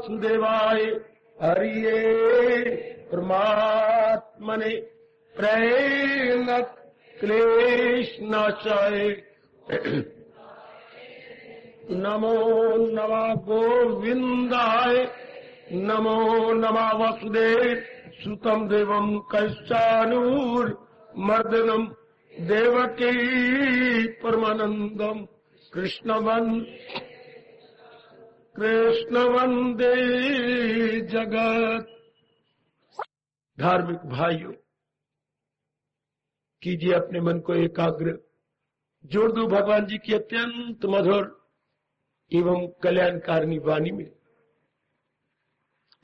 वासुदेवाय हरिये परमात्मने प्रेम क्लेशनाशाय नमो नमः गोविंदाय नमो नमः वासुदेव सुतम देवम कैश्चानूर मर्दनम देवकी परमानंदम कृष्ण वंदे जगत। धार्मिक भाइयों, कीजिए अपने मन को एकाग्र, जोड़ दो भगवान जी की अत्यंत मधुर एवं कल्याणकारिणी वाणी में।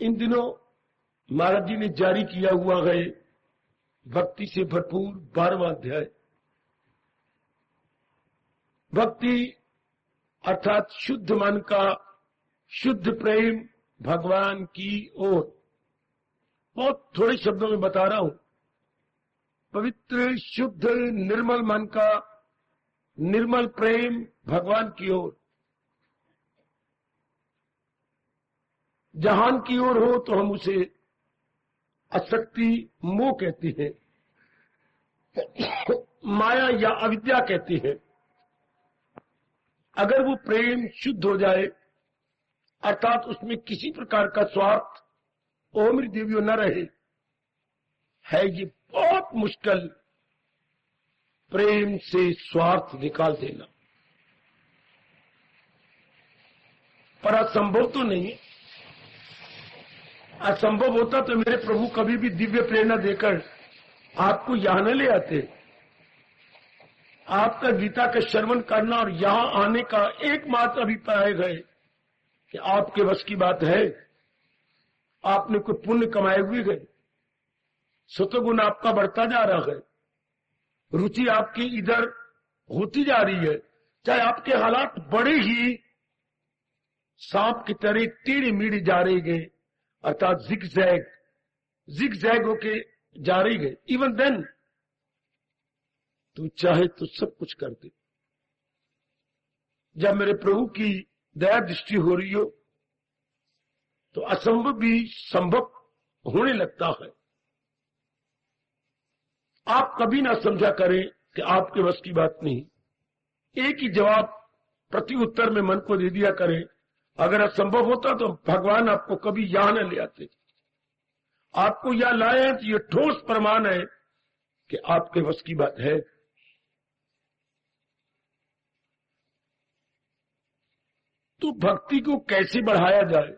इन दिनों महाराज जी ने जारी किया हुआ है भक्ति से भरपूर 12वां अध्याय। भक्ति अर्थात शुद्ध मन का शुद्ध प्रेम भगवान की ओर। बहुत थोड़े शब्दों में बता रहा हूं। पवित्र शुद्ध निर्मल मन का निर्मल प्रेम भगवान की ओर। जहान की ओर हो तो हम उसे आसक्ति मोह कहते हैं, माया या अविद्या कहते हैं। अगर वो प्रेम शुद्ध हो जाए अर्थात उसमें किसी प्रकार का स्वार्थ ओ मेरी देवियों न रहे, है ये बहुत मुश्किल प्रेम से स्वार्थ निकाल देना। पर असंभव तो नहीं। असंभव होता तो मेरे प्रभु कभी भी दिव्य प्रेरणा देकर आपको यहां न ले आते। आपका गीता का श्रवण करना और यहां आने का एकमात्र अभिप्राय है कि आपके वश की बात है, आपने कोई पुण्य कमाए हुए गए, सतोगुण आपका बढ़ता जा रहा है, रुचि आपकी इधर होती जा रही है, चाहे आपके हालात बड़े ही सांप की तरह टेढ़े मेढ़े जा रहे गए अर्थात जिग-जैग होके जा रही गए। इवन देन तू चाहे तो सब कुछ कर दे। जब मेरे प्रभु की दया दृष्टि हो रही हो तो असंभव भी संभव होने लगता है। आप कभी ना समझा करें कि आपके वश की बात नहीं। एक ही जवाब प्रति उत्तर में मन को दे दिया करें। अगर असंभव होता तो भगवान आपको कभी यहां न ले आते। आपको यहां लाए तो ये ठोस प्रमाण है कि आपके वश की बात है। तो भक्ति को कैसे बढ़ाया जाए,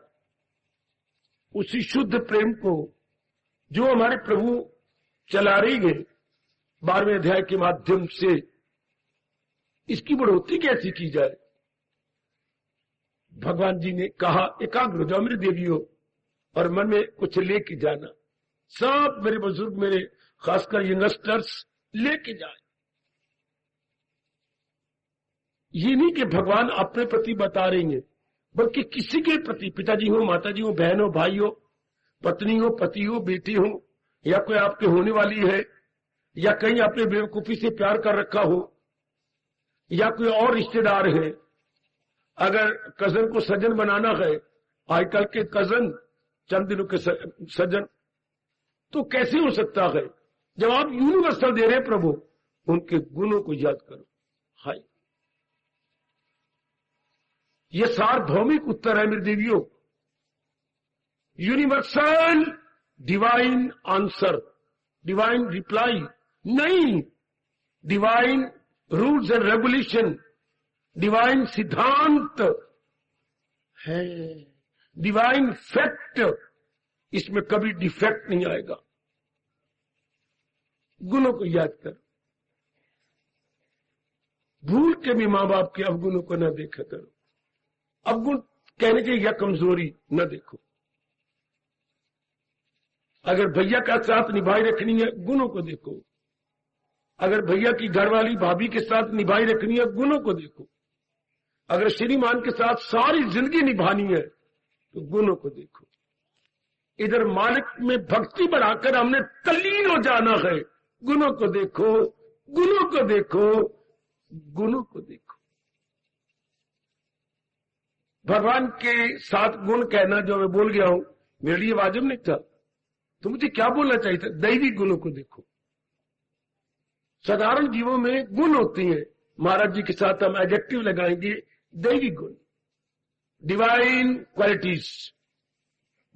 उसी शुद्ध प्रेम को जो हमारे प्रभु चला रही गए 12वें अध्याय के माध्यम से, इसकी बढ़ोतरी कैसे की जाए। भगवान जी ने कहा एकाग्र हो जाओ मेरे देवियों और मन में कुछ लेके जाना। सब मेरे बुजुर्ग, मेरे खासकर यंगस्टर्स लेके जाए। ये नहीं कि भगवान अपने प्रति बता रहे हैं, बल्कि किसी के प्रति, पिताजी हो, माताजी हो, बहन हो, भाई हो, पत्नी हो, पति हो, बेटी हो, या कोई आपके होने वाली है, या कहीं आपने बेवकूफी से प्यार कर रखा हो, या कोई और रिश्तेदार है। अगर कजन को सज्जन बनाना है, आजकल के कजन चंद दिनों के सज्जन, तो कैसे हो सकता है जब आप यूनिवर्सल दे रहे प्रभु, उनके गुणों को याद करो। हाय, ये सार्वभौमिक उत्तर है मेरी देवियों। Universal divine answer, divine reply नहीं, divine rules and regulation, divine सिद्धांत है, डिवाइन फैक्ट। इसमें कभी डिफेक्ट नहीं आएगा। गुणों को याद कर। भूल के भी मां बाप के अवगुणों को न देखा करो। अवगुण कहने के या कमजोरी न देखो। अगर भैया का साथ निभाई रखनी है, गुणों को देखो। अगर भैया की घरवाली भाभी के साथ निभाई रखनी है, गुणों को देखो। अगर श्रीमान के साथ सारी जिंदगी निभानी है तो गुणों को देखो। इधर मालिक में भक्ति बढ़ाकर हमने तल्लीन हो जाना है। गुणों को देखो, गुणों को देखो, गुणों को देखो। भगवान के 7 गुण कहना जो मैं बोल गया हूं मेरे लिए वाजिब नहीं था, तो मुझे क्या बोलना चाहिए था? दैवी गुणों को देखो। साधारण जीवों में गुण होती हैं, महाराज जी के साथ हम एडजेक्टिव लगाएंगे, दैवी गुण, डिवाइन क्वालिटीज।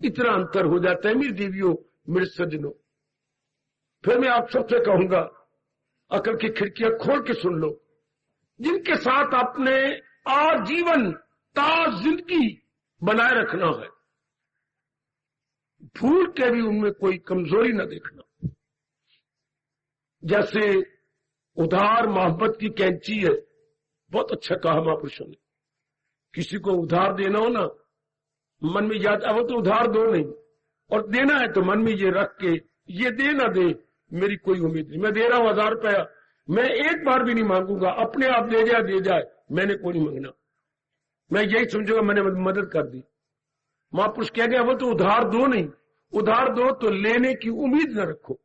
इतना अंतर हो जाता है मेरी देवियों, मेरे सज्जनों। फिर मैं आप सबसे कहूंगा, अकल की खिड़कियां खोल के सुन लो, जिनके साथ आपने आजीवन ताज जिंदगी बनाए रखना है, भूल के भी उनमें कोई कमजोरी न देखना। जैसे उधार मोहब्बत की कैंची है, बहुत अच्छा कहा महापुरुषों ने। किसी को उधार देना हो ना, मन में याद आवो तो उधार दो नहीं, और देना है तो मन में ये रख के, ये दे ना दे मेरी कोई उम्मीद नहीं। मैं दे रहा हूं 1000 रुपया, मैं एक बार भी नहीं मांगूंगा, अपने आप दे जाए, मैंने कोई नहीं मांगना। मैं यही समझूंगा मैंने मदद कर दी। महापुरुष कह गया वो तो उधार दो नहीं, उधार दो तो लेने की उम्मीद न रखो।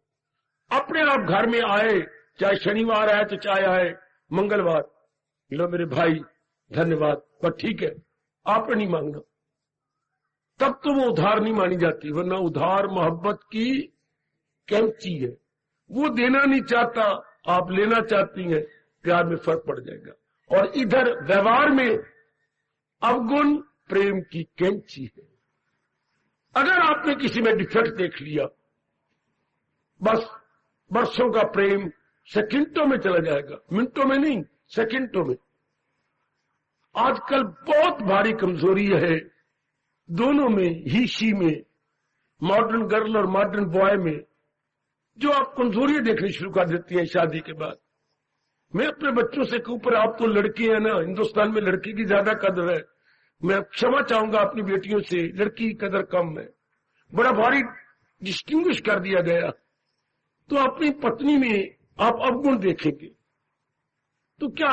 अपने आप घर में आए, चाहे शनिवार आए तो चाहे आए मंगलवार, लो मेरे भाई धन्यवाद, पर ठीक है आपने नहीं मांगना, तब तो वो उधार नहीं मानी जाती। वरना उधार मोहब्बत की कैंची है, वो देना नहीं चाहता, आप लेना चाहती हैं, प्यार में फर्क पड़ जाएगा। और इधर व्यवहार में अवगुण प्रेम की कैंची है। अगर आपने किसी में डिफेक्ट देख लिया, बस वर्षों का प्रेम सेकंडों में चला जाएगा, मिनटों में नहीं, सेकंडों में। आजकल बहुत भारी कमजोरी है दोनों में, ही शी में, मॉडर्न गर्ल और मॉडर्न बॉय में, जो आप कमजोरियां देखनी शुरू कर देती हैं शादी के बाद। मैं अपने बच्चों से कहूं, पर आप तो लड़के हैं ना, हिंदुस्तान में लड़की की ज्यादा कदर है। मैं क्षमा चाहूंगा अपनी बेटियों से, लड़की की कदर कम है। बड़ा भारी डिस्टिंग्विश कर दिया गया। तो अपनी पत्नी में आप अवगुण देखेंगे तो क्या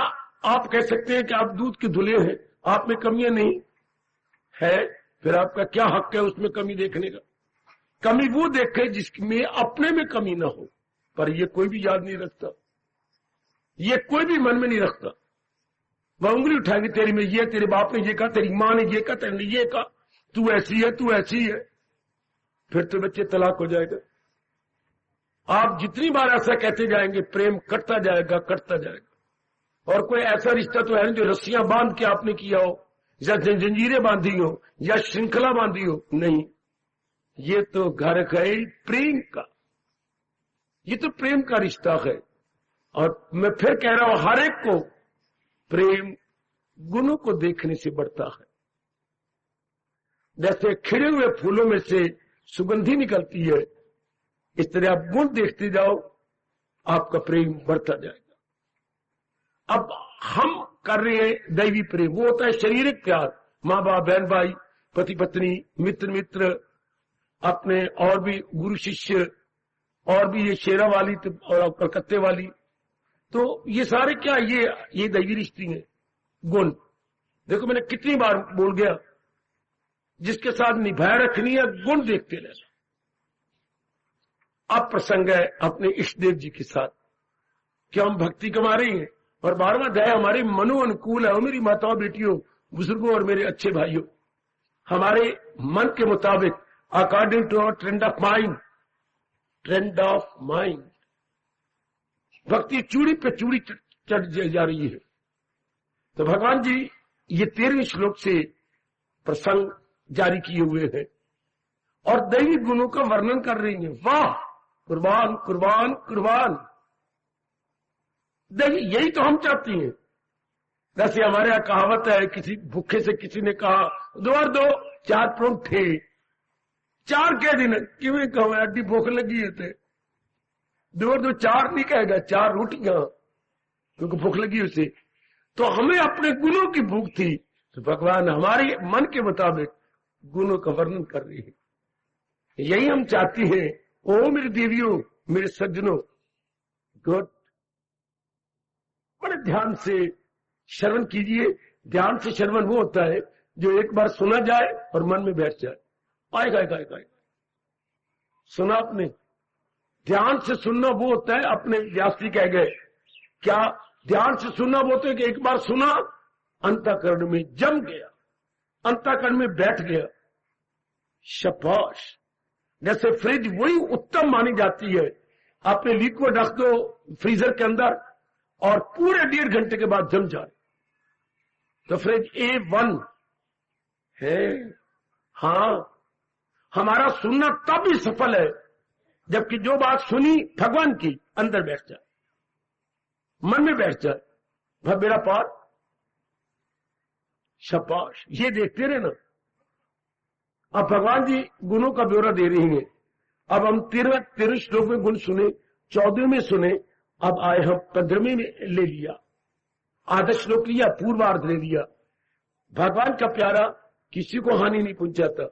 आप कह सकते हैं कि आप दूध के धुले हैं, आप में कमियां नहीं है? फिर आपका क्या हक है उसमें कमी देखने का? कमी वो देखे जिसमें अपने में कमी ना हो। पर ये कोई भी याद नहीं रखता, ये कोई भी मन में नहीं रखता। वह उंगली उठाएंगे, तेरी में ये, तेरे बाप ने ये कहा, तेरी मां ने ये कहा, तेरे ने ये कहा, तू ऐसी है, तू ऐसी है। फिर तो बच्चे तलाक हो जाएगा। आप जितनी बार ऐसा कहते जाएंगे, प्रेम कटता जाएगा, कटता जाएगा। और कोई ऐसा रिश्ता तो है नहीं जो रस्सियां बांध के आपने किया हो, या जंजीरें बांधी हो, या श्रृंखला बांधी हो, नहीं। ये तो घर है प्रेम का, ये तो प्रेम का रिश्ता है। और मैं फिर कह रहा हूं, हर एक को प्रेम गुणों को देखने से बढ़ता है। जैसे खिले हुए फूलों में से सुगंधी निकलती है, इस तरह आप गुण देखते जाओ, आपका प्रेम बढ़ता जाएगा। अब हम कर रहे हैं दैवी प्रेम, वो होता है शारीरिक प्यार, माँ बाप, बहन भाई, पति पत्नी, मित्र मित्र, अपने और भी गुरु शिष्य, और भी ये शेरा वाली और कलकत्ते वाली। तो ये सारे क्या, ये दैवी रिश्ते हैं। गुण देखो, मैंने कितनी बार बोल गया, जिसके साथ निभाए रखनी है, गुण देखते रहना। अब प्रसंग है अपने इष्ट देव जी के साथ, क्या हम भक्ति कमा रहे हैं। और 12वां अध्याय हमारे मनो अनुकूल है। मेरी माताओं, बेटियों, बुजुर्गों और मेरे अच्छे भाइयों, हमारे मन के मुताबिक, according to our trend of mind, trend of mind, भक्ति चूड़ी पे चूड़ी चढ़ जा रही है। तो भगवान जी ये 13वें श्लोक से प्रसंग जारी किए हुए हैं और दैवी गुणों का वर्णन कर रही हैं। वाह, कुर्बान कुर्बान कुर्बान। दैवी, यही तो हम चाहती हैं। जैसे हमारे यहाँ कहावत है, किसी भूखे से किसी ने कहा, 2 और 2 4 परोठे, 4 के दिन किवें कहो, अड्डी भूख लगी है थे, 2 और 2 4 नहीं कहेगा, 4 रोटियां, क्योंकि भूख लगी उसे। तो हमें अपने गुणों की भूख थी, तो भगवान हमारे मन के मुताबिक गुणों का वर्णन कर रही है। यही हम चाहती हैं। ओ मेरी देवियों, मेरे सज्जनों, गुड, बड़े ध्यान से श्रवण कीजिए। ध्यान से श्रवण वो होता है जो एक बार सुना जाए और मन में बैठ जाए। आएगा। सुना आपने? ध्यान से सुनना वो होता है, अपने व्यास जी कह गए, क्या ध्यान से सुनना वो होता है कि एक बार सुना, अंतःकरण में जम गया, अंतःकरण में बैठ गया। शाबाश। जैसे फ्रिज वही उत्तम मानी जाती है, आपने लिक्विड रख दो फ्रीजर के अंदर और पूरे 1.5 घंटे के बाद जम जाए, तो फ्रिज A1 है। हां, हमारा सुनना तब ही सफल है जबकि जो बात सुनी भगवान की अंदर बैठ जाए, मन में बैठ जाए, वह बेड़ा पार। शाबाश। ये देखते रहे ना। अब भगवान जी गुणों का ब्यौरा दे रही हैं। अब हम 13 श्लोक में गुण सुने, 14 में सुने, अब आए हम 15वें में ले लिया, आधा श्लोक लिया, पूर्वार्ध ले लिया। भगवान का प्यारा किसी को हानि नहीं पहुंचाता,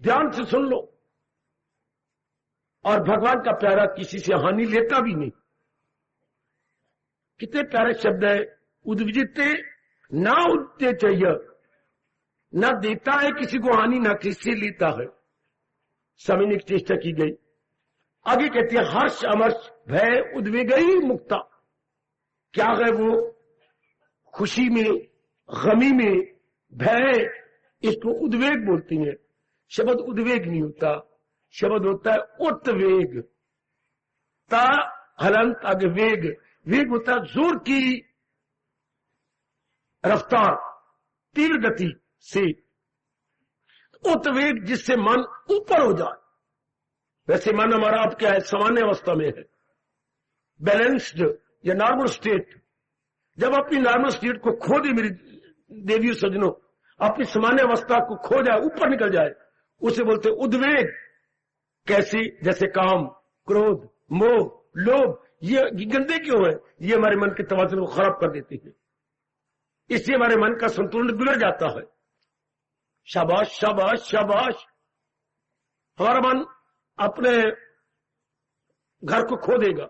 ध्यान से सुन लो। और भगवान का प्यारा किसी से हानि लेता भी नहीं। कितने प्यारे शब्द है, उद्विजिते ना उद्दे चाहिए, ना देता है किसी को हानि, ना किसी से लेता है। समझने की चेष्टा की गई। आगे कहते हैं हर्ष अमर्ष भय उद्वेगई मुक्ता। क्या है वो? खुशी में, गमी में, भय, इसको उद्वेग बोलती हैं। शब्द उद्वेग नहीं होता, शब्द होता है उत्वेग। ता हलंत आगे वेग, वेग होता है जोर की रफ्तार, तीव्र गति से। उत्वेग जिससे मन ऊपर हो जाए। वैसे मन हमारा अब क्या है? सामान्य अवस्था में है, बैलेंस्ड या नॉर्मल स्टेट। जब अपनी नॉर्मल स्टेट को खो दे मेरी देवियों सज्जनों, अपनी सामान्य अवस्था को खो जाए, ऊपर निकल जाए, उसे बोलते उद्वेग। कैसी? जैसे काम, क्रोध, मोह, लोभ। ये गंदे क्यों है? ये हमारे मन के तवाज़ुन को खराब कर देती है, इससे हमारे मन का संतुलन बिगड़ जाता है। शाबाश शाबाश शाबाश। हमारा मन अपने घर को खो देगा।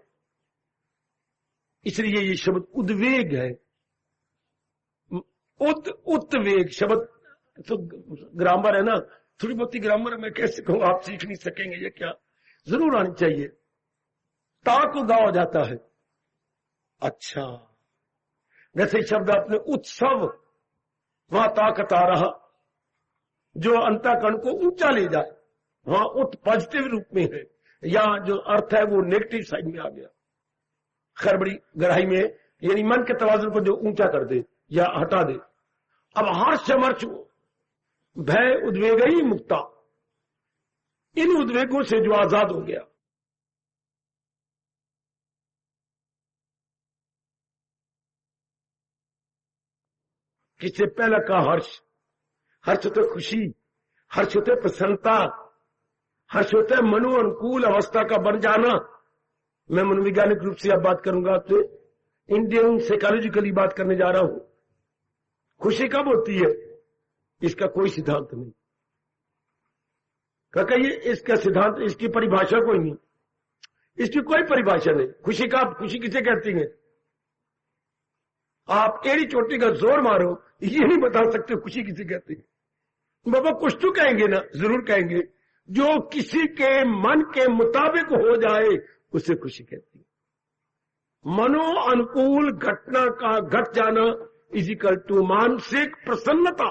इसलिए ये शब्द उद्वेग है। उत्वेग शब्द तो ग्रामर है ना, थोड़ी बहुत ही ग्रामर मैं कैसे कहूं, आप सीख नहीं सकेंगे, ये क्या जरूर आनी चाहिए। ता को गा हो जाता है। अच्छा, जैसे शब्द अपने उत्सव, वहां ताकत आ रहा, जो अंतःकरण को ऊंचा ले जाए, वहां उत पॉजिटिव रूप में है। यहां जो अर्थ है वो नेगेटिव साइड में आ गया, खरबड़ी गहराई में, यानी मन के तवाज़ुन को जो ऊंचा कर दे या हटा दे। अब हर्ष अमर्ष भय उद्वेग ही मुक्ता, इन उद्वेगों से जो आजाद हो गया। किससे पहला का हर्ष? हर्ष होता है खुशी, हर्ष होता है प्रसन्नता, हर्ष होता है मनो अनुकूल अवस्था का बन जाना। मैं मनोवैज्ञानिक रूप से अब बात करूंगा आपसे, इंडियन साइकोलॉजिकली बात करने जा रहा हूं। खुशी कब होती है? इसका कोई सिद्धांत नहीं। क्या कहिए? इसका सिद्धांत, इसकी परिभाषा कोई नहीं, इसकी कोई परिभाषा नहीं। खुशी का, खुशी किसे कहती है? आप एड़ी चोटी का जोर मारो, ये नहीं बता सकते खुशी किसे कहती है। बाबा कुछ तो कहेंगे ना, जरूर कहेंगे। जो किसी के मन के मुताबिक हो जाए उसे खुशी कहती है। मनो अनुकूल घटना का घट जाना इजिकल टू मानसिक प्रसन्नता।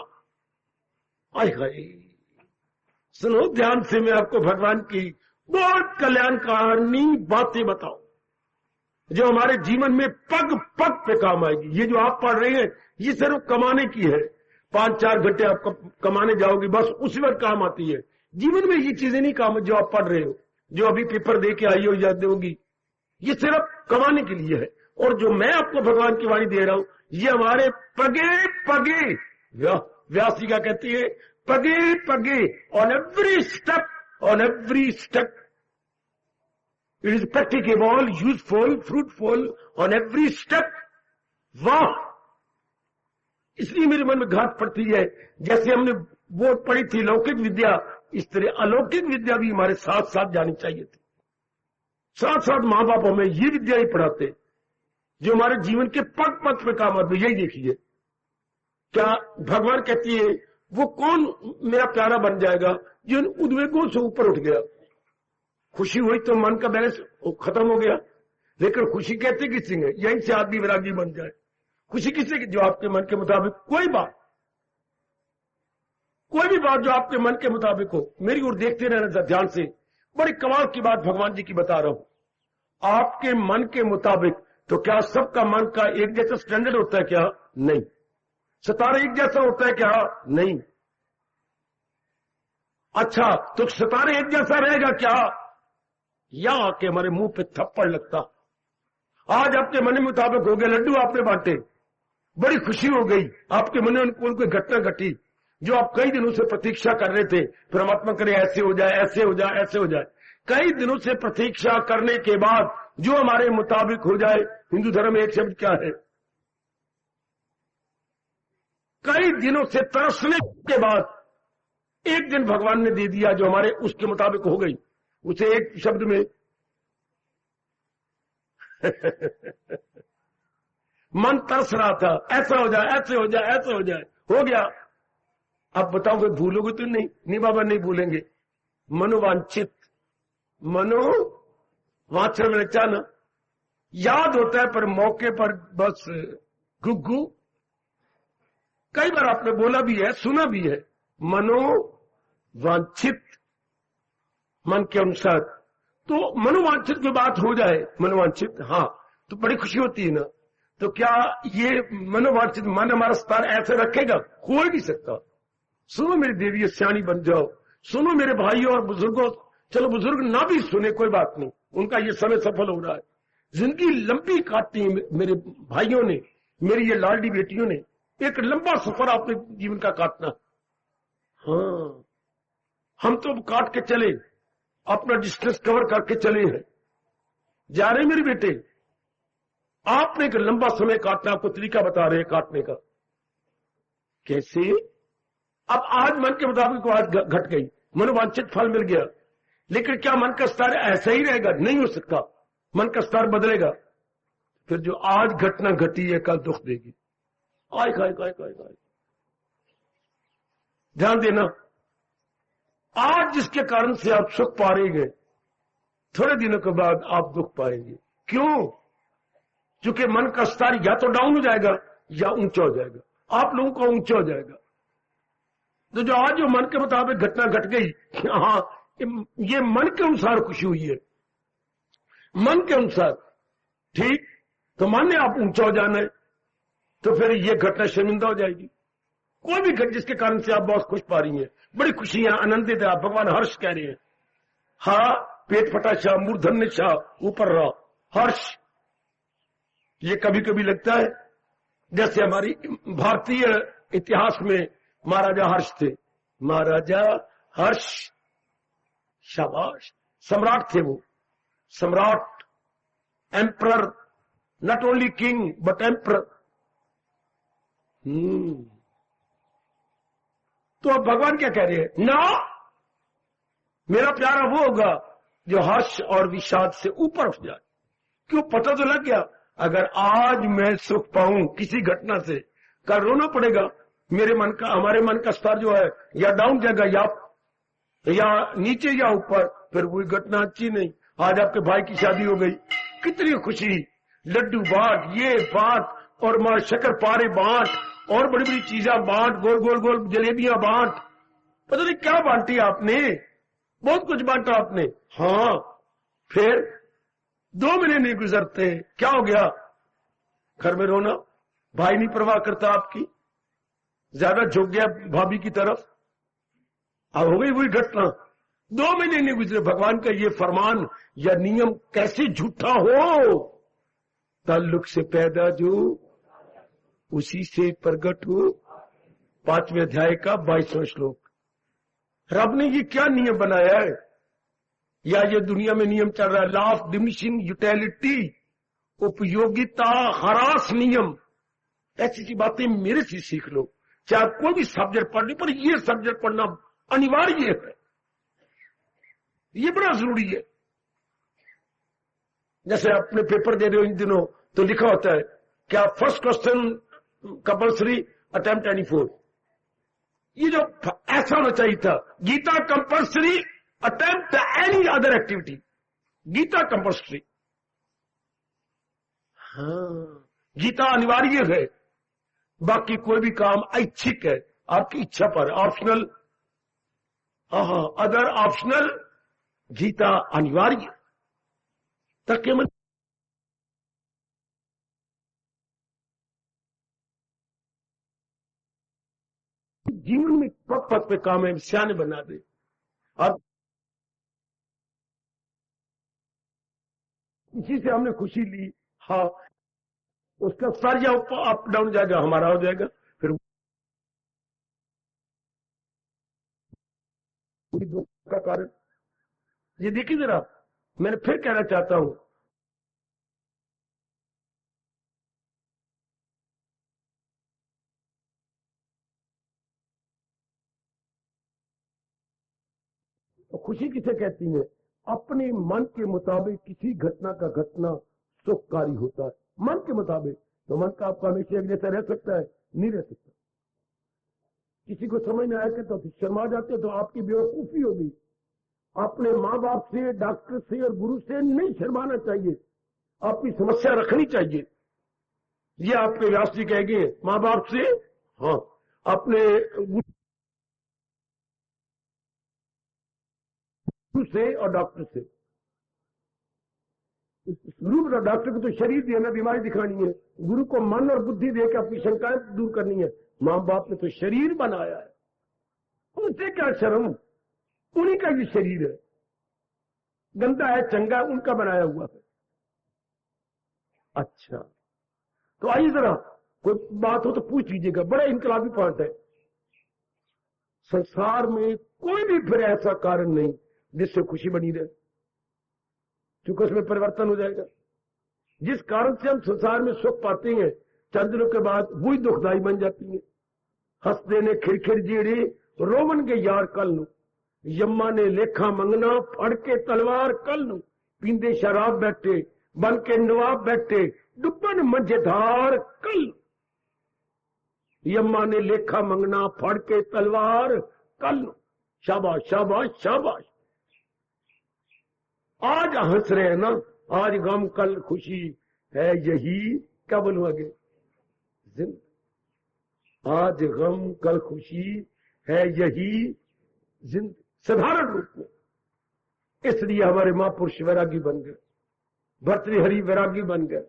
आय हाय, सुनो ध्यान से, मैं आपको भगवान की बहुत कल्याणकारी बातें बताऊं जो हमारे जीवन में पग पग पे काम आएगी। ये जो आप पढ़ रहे हैं ये सिर्फ कमाने की है। 5-4 घंटे आप कमाने जाओगे, बस उसी वक्त काम आती है। जीवन में ये चीजें नहीं काम जो आप पढ़ रहे हो, जो अभी पेपर दे के आई हो या दोगी, ये सिर्फ कमाने के लिए है। और जो मैं आपको भगवान की वाणी दे रहा हूं, ये हमारे पगे पगे, व्यास जी का कहती है, पगे पगे, on every step, on every step it is practicable, useful, fruitful on every step. वाह! इसलिए मेरे मन में घात पड़ती है, जैसे हमने वो पढ़ी थी लौकिक विद्या, इस तरह अलौकिक विद्या भी हमारे साथ साथ जानी चाहिए थी। साथ साथ माँ बाप हमें ये विद्या ही पढ़ाते जो हमारे जीवन के पग पग पे काम आती। यही देखिए, क्या भगवान कहती है, वो कौन मेरा प्यारा बन जाएगा जो इन उद्वेगों से ऊपर उठ गया। खुशी हुई तो मन का बैलेंस खत्म हो गया, लेकिन खुशी कहते किसी है? यहीं से आदमी वैरागी बन जाए। खुशी किसे? जो आपके मन के मुताबिक कोई बात, कोई भी बात जो आपके मन के मुताबिक हो, मेरी ओर देखते रहना ध्यान से। बड़ी कमाल की बात भगवान जी की बता रहा हूं। आपके मन के मुताबिक, तो क्या सबका मन का एक जैसा स्टैंडर्ड होता है क्या? नहीं। सितारा एक जैसा होता है क्या? नहीं। अच्छा, तो सितारे एक जैसा रहेगा क्या? या आके हमारे मुंह पे थप्पड़ लगता। आज आपके मन मुताबिक हो गए, लड्डू आपने बांटे, बड़ी खुशी हो गई, आपके मन में अनुकूल कोई घटना घटी जो आप कई दिनों से प्रतीक्षा कर रहे थे, परमात्मा करे ऐसे हो जाए, ऐसे हो जाए, ऐसे हो जाए। कई दिनों से प्रतीक्षा करने के बाद जो हमारे मुताबिक हो जाए, हिंदू धर्म में एक शब्द क्या है? कई दिनों से तरसने के बाद एक दिन भगवान ने दे दिया जो हमारे उसके मुताबिक हो गई, उसे एक शब्द में मन तरस रहा था, ऐसा हो जाए, ऐसे हो जाए, ऐसे हो जाए, हो गया। अब बताओ फिर भूलोगे तो नहीं? नहीं बाबा, नहीं भूलेंगे। मनोवांछित, मनोवांछन में ना याद होता है, पर मौके पर बस गुग्गू। कई बार आपने बोला भी है, सुना भी है, मनोवांछित, मन के अनुसार। तो मनोवांछित की बात हो जाए, मनोवांछित, हाँ, तो बड़ी खुशी होती है ना। तो क्या ये मनोवांछित मन हमारा स्तर ऐसे रखेगा? हो ही नहीं सकता। सुनो मेरी देवी, सियाणी बन जाओ। सुनो मेरे भाइयों और बुजुर्गों, चलो बुजुर्ग ना भी सुने कोई बात नहीं, उनका ये समय सफल हो रहा है। जिंदगी लंबी काटती है मेरे भाइयों ने, मेरी ये लाडली बेटियों ने। एक लंबा सफर आपने जीवन का काटना। हाँ, हम तो काट के चले, अपना डिस्टेंस कवर करके चले हैं, जा रहे मेरे बेटे। आपने एक लंबा समय काटना, आपको तरीका बता रहे हैं काटने का। कैसे? अब आज मन के मुताबिक आज घट गई, मनोवांछित फल मिल गया, लेकिन क्या मन का स्तर ऐसा ही रहेगा? नहीं हो सकता, मन का स्तर बदलेगा। फिर जो आज घटना घटी है कल दुख देगी। आय खाए खाए खाए खाए। ध्यान देना, आज जिसके कारण से आप सुख पा रहे हैं, थोड़े दिनों के बाद आप दुख पाएंगे। क्यों? क्योंकि मन का स्तर या तो डाउन हो जाएगा या ऊंचा हो जाएगा। आप लोगों का ऊंचा हो जाएगा। तो जो आज जो मन के मुताबिक घटना घट गई, हाँ, ये मन के अनुसार खुशी हुई है, मन के अनुसार, ठीक, तो माने आप ऊंचा हो जाना है, तो फिर ये घटना शर्मिंदा हो जाएगी। कोई भी घटना जिसके कारण से आप बहुत खुश पा रही हैं, बड़ी खुशी है, आनंदित है, आप भगवान हर्ष कह रहे हैं। हाँ, पेट फटा शाह, मूर्धन्य शाह, ऊपर रहा, हर्ष। ये कभी कभी लगता है जैसे हमारी भारतीय इतिहास में महाराजा हर्ष थे। महाराजा हर्ष, शाबाश, सम्राट थे वो, सम्राट, emperor, not only king but emperor. तो अब भगवान क्या कह रहे हैं? ना, मेरा प्यारा वो होगा जो हर्ष और विषाद से ऊपर उठ जाए। क्यों? पता तो लग गया, अगर आज मैं सुख पाऊं किसी घटना से, कल रोना पड़ेगा। मेरे मन का, हमारे मन का स्तर जो है या डाउन जाएगा या नीचे या ऊपर, फिर वही घटना अच्छी नहीं। आज आपके भाई की शादी हो गई, कितनी खुशी, लड्डू बांट, ये बांट, और मां शक्कर पारे बांट, और बड़ी बड़ी चीजें बांट, गोल गोल गोल जलेबियां बांट, पता नहीं क्या बांटी आपने, बहुत कुछ बांटा आपने। हाँ, फिर 2 महीने नहीं गुजरते, क्या हो गया? घर में रोना, भाई नहीं परवाह करता आपकी, ज्यादा झुक गया भाभी की तरफ, अब हो गई वही घटना। 2 महीने नहीं गुजरे, भगवान का ये फरमान या नियम कैसे झूठा हो? ताल्लुक से पैदा जो उसी से प्रकट हो। 5वें अध्याय का 22वां श्लोक। रब ने ये क्या नियम बनाया है? या ये दुनिया में नियम चल रहा है, लॉ ऑफ डिमिनिशिंग यूटिलिटी, उपयोगिता ह्रास नियम। ऐसी सी बातें मेरे से सीख लो। चाहे कोई भी सब्जेक्ट पढ़ने, पर ये सब्जेक्ट पढ़ना अनिवार्य है, ये बड़ा जरूरी है। जैसे अपने पेपर दे रहे हो इन दिनों, तो लिखा होता है क्या first question compulsory, attempt any 4। ये जो ऐसा होना चाहिए था, Gita compulsory, attempt any other activity, Gita compulsory. हाँ, गीता अनिवार्य है, बाकी कोई भी काम ऐच्छिक है, आपकी इच्छा पर, ऑप्शनल अदर ऑप्शनल, गीता अनिवार्य। तक मन जीवन में पग पग पे काम है, सियाने बना दे। और इसी से हमने खुशी ली, हाँ उसका सर या अप डाउन जाएगा, हमारा हो जाएगा, फिर दुख का कारण। ये देखिए जरा, मैंने फिर कहना चाहता हूं, तो खुशी किसे कहती है? अपने मन के मुताबिक किसी घटना का घटना सुखकारी होता है, मन के मुताबिक। तो मन का आपका हमेशा एक जैसा रह सकता है? नहीं रह सकता। किसी को समझ नहीं आया तो शर्मा जाते, तो आपकी बेवकूफी होगी। अपने माँ बाप से, डॉक्टर से और गुरु से नहीं शर्माना चाहिए, आपकी समस्या रखनी चाहिए। ये आपके व्यास जी कहेंगे, माँ बाप से, हाँ अपने गुरु से और डॉक्टर से। गुरु और डॉक्टर को तो शरीर देना, बीमारी दिखानी है। गुरु को मन और बुद्धि देकर अपनी शंकाएं दूर करनी है। माँ बाप ने तो शरीर बनाया है, उनसे क्या शर्म, उन्हीं का ये शरीर है, गंदा है चंगा उनका बनाया हुआ है। अच्छा, तो आइए जरा कोई बात हो तो पूछ लीजिएगा, बड़ा इनकलाबी पॉइंट है। संसार में कोई भी फिर ऐसा कारण नहीं जिससे खुशी बनी रहे, क्योंकि उसमें परिवर्तन हो जाएगा। जिस कारण से हम संसार में सुख पाते हैं, चंद दिनों के बाद वही दुखदाई बन जाती है। हंसदे ने खिरखिर जीड़ी, रोमन के यार कल नू, यम्मा ने लेखा मंगना, फड़ के तलवार कल नू, पींदे शराब बैठे, बन के नवाब बैठे, डुब्बन मंझेधार कल। यम्मा ने लेखा मंगना, फड़ के तलवार कल नू। शाबाश शाबाश शाबाश। आज हंस रहे हैं ना, आज गम कल खुशी है, यही क्या बोलूं आगे, आज गम कल खुशी है, यही जिंदगी। साधारण रूप में, इसलिए हमारे महापुरुष वैरागी बन गए, भर्तृहरि वैरागी बन गए,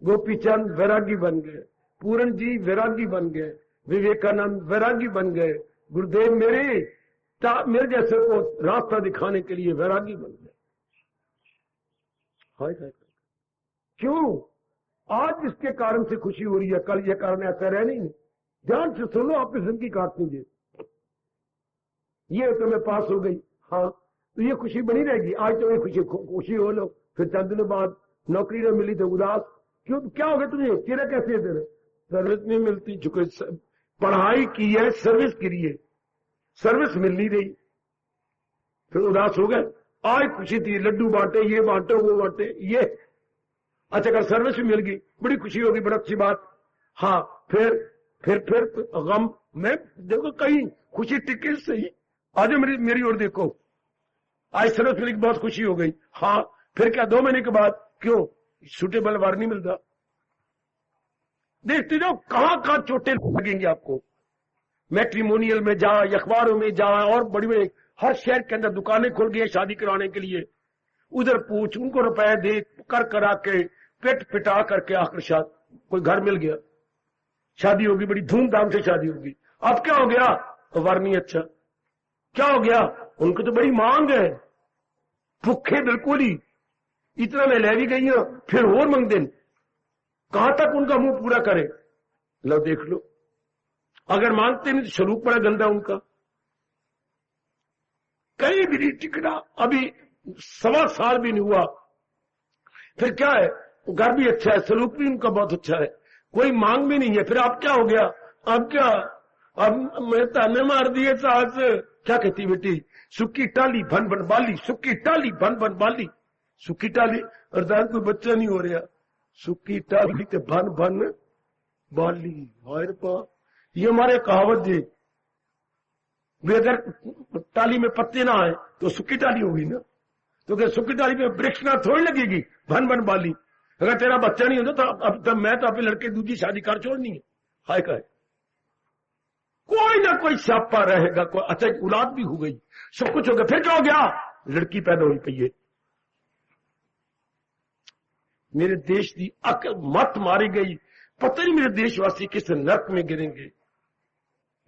गोपीचंद वैरागी बन गए, पूरण जी वैरागी बन गए, विवेकानंद वैरागी बन गए, गुरुदेव मेरे जैसे को रास्ता दिखाने के लिए वैरागी बन गए। क्यों? आज इसके कारण से खुशी हो रही है, कल यह कारण ऐसा रह नहीं। ध्यान से सुनो, आपकी जिंदगी काट लीजिए। ये तो मैं पास हो गई, हाँ तो ये खुशी बनी रहेगी। आज तो ये खुशी हो लो, फिर चंद दिनों बाद नौकरी न मिली तो उदास। क्यों? क्या हो गया तुझे? तेरा कैसे है? तेरे सर्विस नहीं मिलती, चूंकि पढ़ाई की है सर्विस के लिए, सर्विस मिल नहीं रही, फिर उदास हो गए। आज खुशी थी, लड्डू बांटे, ये बांटे वो बांटे, ये अच्छा अगर सर्विस भी मिल गई बड़ी खुशी होगी, बड़ी अच्छी बात। हाँ फिर तो गम में देखो, कहीं खुशी टिके सही। आज मेरी ओर देखो, आज सर्विस मिली, बहुत खुशी हो गई। हाँ फिर क्या 2 महीने के बाद क्यों सूटेबल वार नहीं मिलता? देखते जाओ कहां चोटें लगेंगी आपको। मैट्रिमोनियल में जा, अखबारों में जा, और बड़ी बड़ी हर शहर के अंदर दुकानें खुल गई है शादी कराने के लिए। उधर पूछ, उनको रुपए दे, कर करा के पेट पिटा करके आखिर कोई घर मिल गया, शादी होगी, बड़ी धूमधाम से शादी होगी। अब क्या हो गया? वर नहीं अच्छा। क्या हो गया? उनको तो बड़ी मांग है, भूखे बिल्कुल ही, इतना मैं ले भी गई हूं, फिर और मंग दिन, कहां तक उनका मुंह पूरा करे? लो देख लो, अगर मांगते नहीं तो सलूक बड़ा गंदा उनका, कहीं भी नहीं टिकना। अभी 1.25 साल भी नहीं हुआ, फिर क्या है? घर भी अच्छा है, सलूक भी उनका बहुत अच्छा है, कोई मांग भी नहीं है। फिर अब क्या हो गया? अब क्या? अब मैं ताने मार दिए सास। क्या कहती बेटी? सुक्की टाली भन भन बाली, सुक्की टाली भन भन बाली। सुक्की टाली अर्थात कोई बच्चा नहीं हो रहा, सुक्की टाली के भन भन बाली। हायर पा, ये हमारे कहावत जी, वे अगर टाली में पत्ते ना आए तो सुक्की टाली होगी ना, तो क्या सुक्की टाली में वृक्ष ना थोड़ी लगेगी भन भन बाली। अगर तेरा बच्चा नहीं होता तो अब मैं तो अपने लड़के दूसरी शादी कर छोड़नी है। हाय का कोई ना कोई स्यापा रहेगा, कोई अच्छा औलाद भी हो गई, सब कुछ हो गया, फिर क्या हो गया? लड़की पैदा होनी चाहिए। मेरे देश की अकल मत मारी गई, पता नहीं मेरे देशवासी किस नरक में गिरेंगे।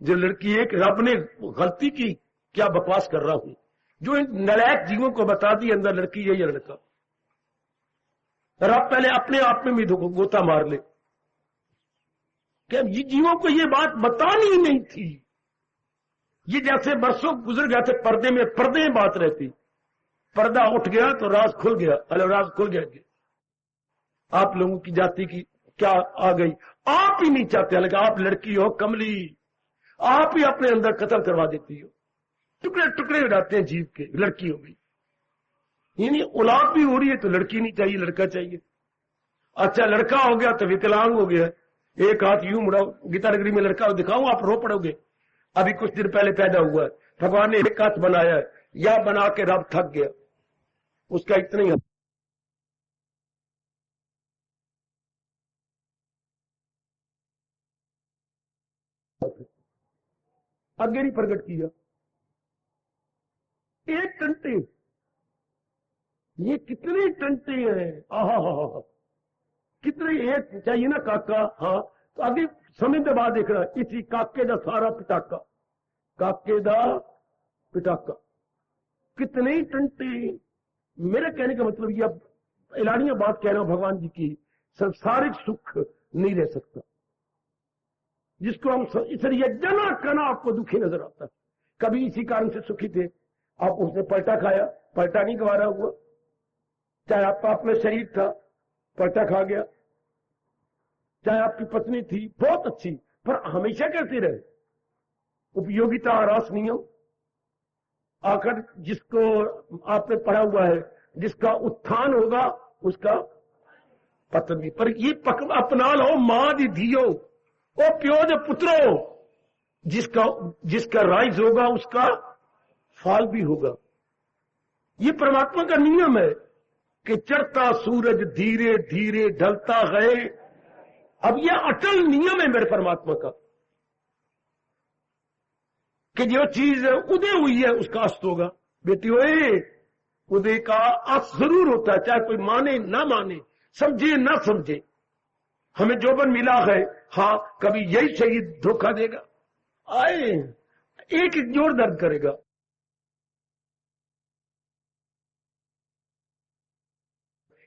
जो लड़की, एक रब ने गलती की, क्या बकवास कर रहा हूं, जो इन नलायक जीवों को बता दी अंदर लड़की है या लड़का। रब पहले अपने आप में भी गोता मार ले, क्या ये जीवों को ये बात बतानी ही नहीं थी। ये जैसे बरसों गुजर गए थे, पर्दे में बात रहती, पर्दा उठ गया तो राज खुल गया। अरे राज खुल गया कि आप लोगों की जाति की क्या आ गई, आप ही नहीं चाहते, हालांकि आप लड़की हो कमली, आप ही अपने अंदर कत्ल करवा देती हो, टुकड़े टुकड़े उड़ाते हैं जीव के। लड़की हो गई, यानी औलाद भी हो रही है तो लड़की नहीं चाहिए, लड़का चाहिए। अच्छा लड़का हो गया तो विकलांग हो गया, एक हाथ यूं मुड़ाओ, गीता नगरी में लड़का दिखाऊं आप रो पड़ोगे। अभी कुछ दिन पहले पैदा हुआ है, भगवान ने एक हाथ बनाया है, या बना के रब थक गया, उसका इतना ही आगे नहीं प्रकट किया। एक टंटे, ये कितने टंटे हैं, आहा कितने, एक चाहिए ना काका। हाँ तो आगे समय के बाद देख रहा, इसी काके दा सारा पिटाका, काके दा पिटाका, कितने ही टंटे। मेरे कहने का मतलब ये, अब एलानिया बात कह रहा हूं भगवान जी की, संसारिक सुख नहीं रह सकता, जिसको हम इसलिए जना कना आपको दुखी नजर आता है। कभी इसी कारण से सुखी थे आप, उसने पलटा खाया, पलटा नहीं गवारा हुआ, चाहे आपका अपना शरीर था पलटा खा गया, चाहे आपकी पत्नी थी बहुत अच्छी, पर हमेशा कहते रहे उपयोगिता ह्रास नियम। आखिर जिसको आपने पढ़ा हुआ है, जिसका उत्थान होगा उसका पतन भी। पर ये अपना लो, मां दी धियो, ओ प्यो दे पुत्रो, जिसका राइज होगा उसका फल भी होगा। ये परमात्मा का नियम है कि चढ़ता सूरज धीरे धीरे ढलता गए। अब यह अटल नियम है मेरे परमात्मा का कि जो चीज उदय हुई है उसका अस्त होगा। बेटी ओए, उदय का अस्त जरूर होता है, चाहे कोई माने ना माने, समझे ना समझे। हमें जोबन मिला है, हाँ कभी यही शहीद धोखा देगा, आए एक एक जोर दर्द करेगा।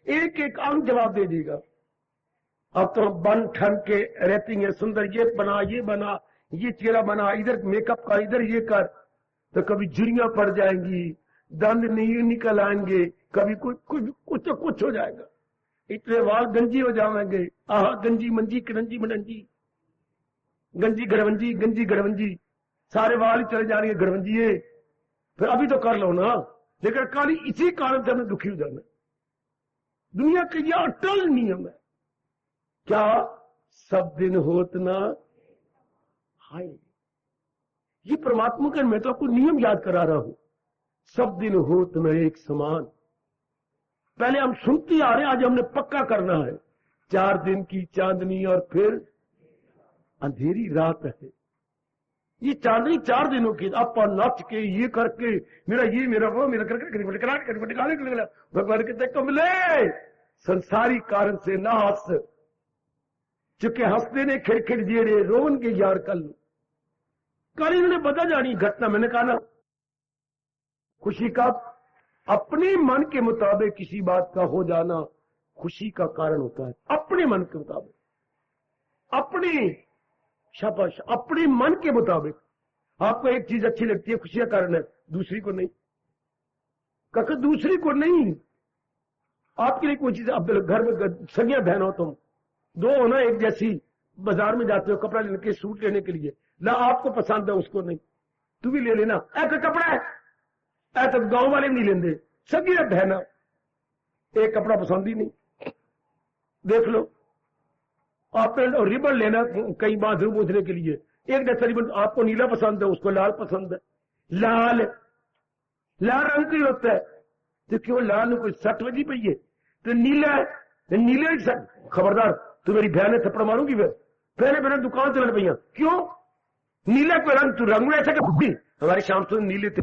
एक एक अंग जवाब दे देगा। अब तो हम बन ठन के रहती हैं, सुंदर ये बना, ये बना, ये चेहरा बना, इधर मेकअप कर, इधर ये कर, तो कभी झुर्रियां पड़ जाएंगी, दंद नहीं निकल आएंगे, कभी कुछ तो कुछ हो जाएगा, इतने वाल गंजी हो जाएंगे। आह गंजी मंजी करंजी मनंजी, गंजी गड़वंजी, गंजी गड़वंजी, सारे वाल ही चले जाएंगे गड़वंजिए। फिर अभी तो कर लो ना, लेकिन कल इसी कारण से हमें दुखी हो जाना। दुनिया का यह अटल नियम है, क्या सब दिन होत ना हाय। ये परमात्मा का, मैं तो आपको नियम याद करा रहा हूं, सब दिन होत न एक समान। पहले हम सुनते आ रहे हैं, आज हमने पक्का करना है। 4 दिन की चांदनी और फिर अंधेरी रात है। ये चांदनी 4 दिनों की, आप नच के ये करके मेरा वो मेरा करके भगवान कहते कमले संसारी कारण से ना हंस, चुके हंसते ने खिड़खिड़ जेड़े रोवन के यार कल इन्होंने बता जानी घटना। मैंने कहा ना, खुशी का अपने मन के मुताबिक किसी बात का हो जाना खुशी का कारण होता है। अपने मन के मुताबिक, अपने शाबाश, अपने मन के मुताबिक। आपको एक चीज अच्छी लगती है, खुशी का कारण है, दूसरी को नहीं। कहा दूसरी को नहीं, आपके लिए कोई चीज, अब घर में सगिया बहन हो, तुम दो हो ना एक जैसी, बाजार में जाते हो कपड़ा लेने के, सूट लेने के लिए, ना आपको पसंद है उसको नहीं, तू भी ले लेना, ऐसा कपड़ा है ऐसा गांव वाले नहीं लेंगे, सगिया बहना, एक कपड़ा पसंद ही नहीं। देख लो, आपने रिबन लेना कई बाथरूम पूछने के लिए, एक जैसा रिबन, आपको नीला पसंद है, उसको लाल पसंद है। लाल रंग की होता है, तो क्यों लाल कोई 60 बजी पई है, तो नीला है, नीले खबरदार, तू मेरी बहन ने थप्पड़ मारूंगी, फिर पहले मेरे दुकान चलने पई, क्यों नीले कोई रंग तू रंग ऐसा कि हमारे शाम तो नीले थे।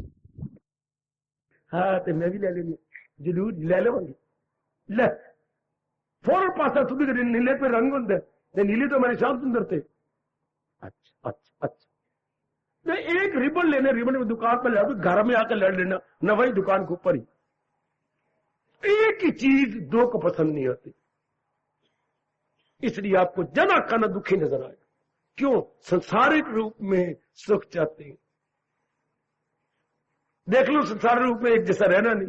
हाँ तो मैं भी ले लेंगे, जरूर ले लवांगी। ले फौरन पासा तू भी नीले पे रंग होंगे, नीले तो हमारे शाम सुंदर थे। अच्छा अच्छा अच्छा, मैं एक रिबन लेने, रिबन में दुकान पर ले घर में आकर लड़ लेना, न वही दुकान के ऊपर ही। एक ही चीज दो को पसंद नहीं आती, इसलिए आपको जना खाना दुखी नजर आएगा। क्यों? संसारिक रूप में सुख चाहते हैं। देख लो संसारिक रूप में एक जैसा रहना नहीं।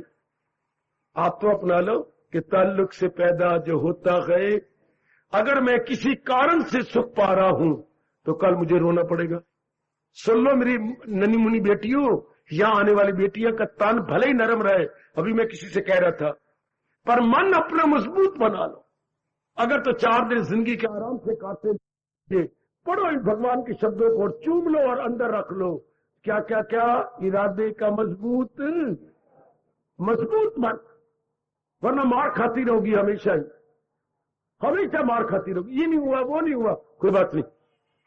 आप तो अपना लो कि ताल्लुक से पैदा जो होता है, अगर मैं किसी कारण से सुख पा रहा हूं तो कल मुझे रोना पड़ेगा। सुन लो मेरी ननी मुनी बेटियों, यहां आने वाली बेटियां का तन भले ही नरम रहे, अभी मैं किसी से कह रहा था, पर मन अपना मजबूत बना लो। अगर तो 4 दिन जिंदगी के आराम से काटते, पढ़ो इन भगवान के शब्दों को, चूम लो और अंदर रख लो। क्या क्या क्या? इरादे का मजबूत मन, वरना मार खाती रहोगी हमेशा ही, हमेशा मार खाती रहोगी। ये नहीं हुआ, वो नहीं हुआ, कोई बात नहीं।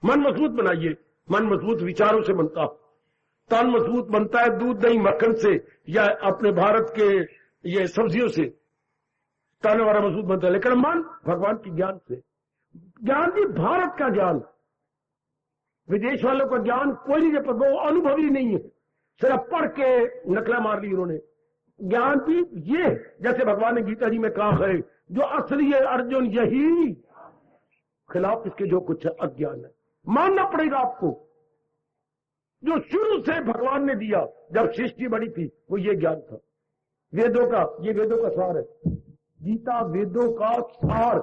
मन मजबूत बनाइए। मन मजबूत विचारों से बनता, तन मजबूत बनता है दूध दही मक्खन से, या अपने भारत के ये सब्जियों से तन वाला मजबूत बनता है। लेकिन मन भगवान के ज्ञान से। ज्ञान भी भारत का ज्ञान, विदेश वालों का ज्ञान कोई नहीं, पर वो अनुभवी नहीं है, सिर्फ पढ़ के नकला मार ली उन्होंने। ज्ञान भी ये, जैसे भगवान ने गीता जी में कहा है, जो असली है अर्जुन यही, खिलाफ इसके जो कुछ है अज्ञान है। मानना पड़ेगा आपको, जो शुरू से भगवान ने दिया जब सृष्टि बड़ी थी, वो ये ज्ञान था। वेदों का, ये वेदों का सार है, गीता वेदों का सार।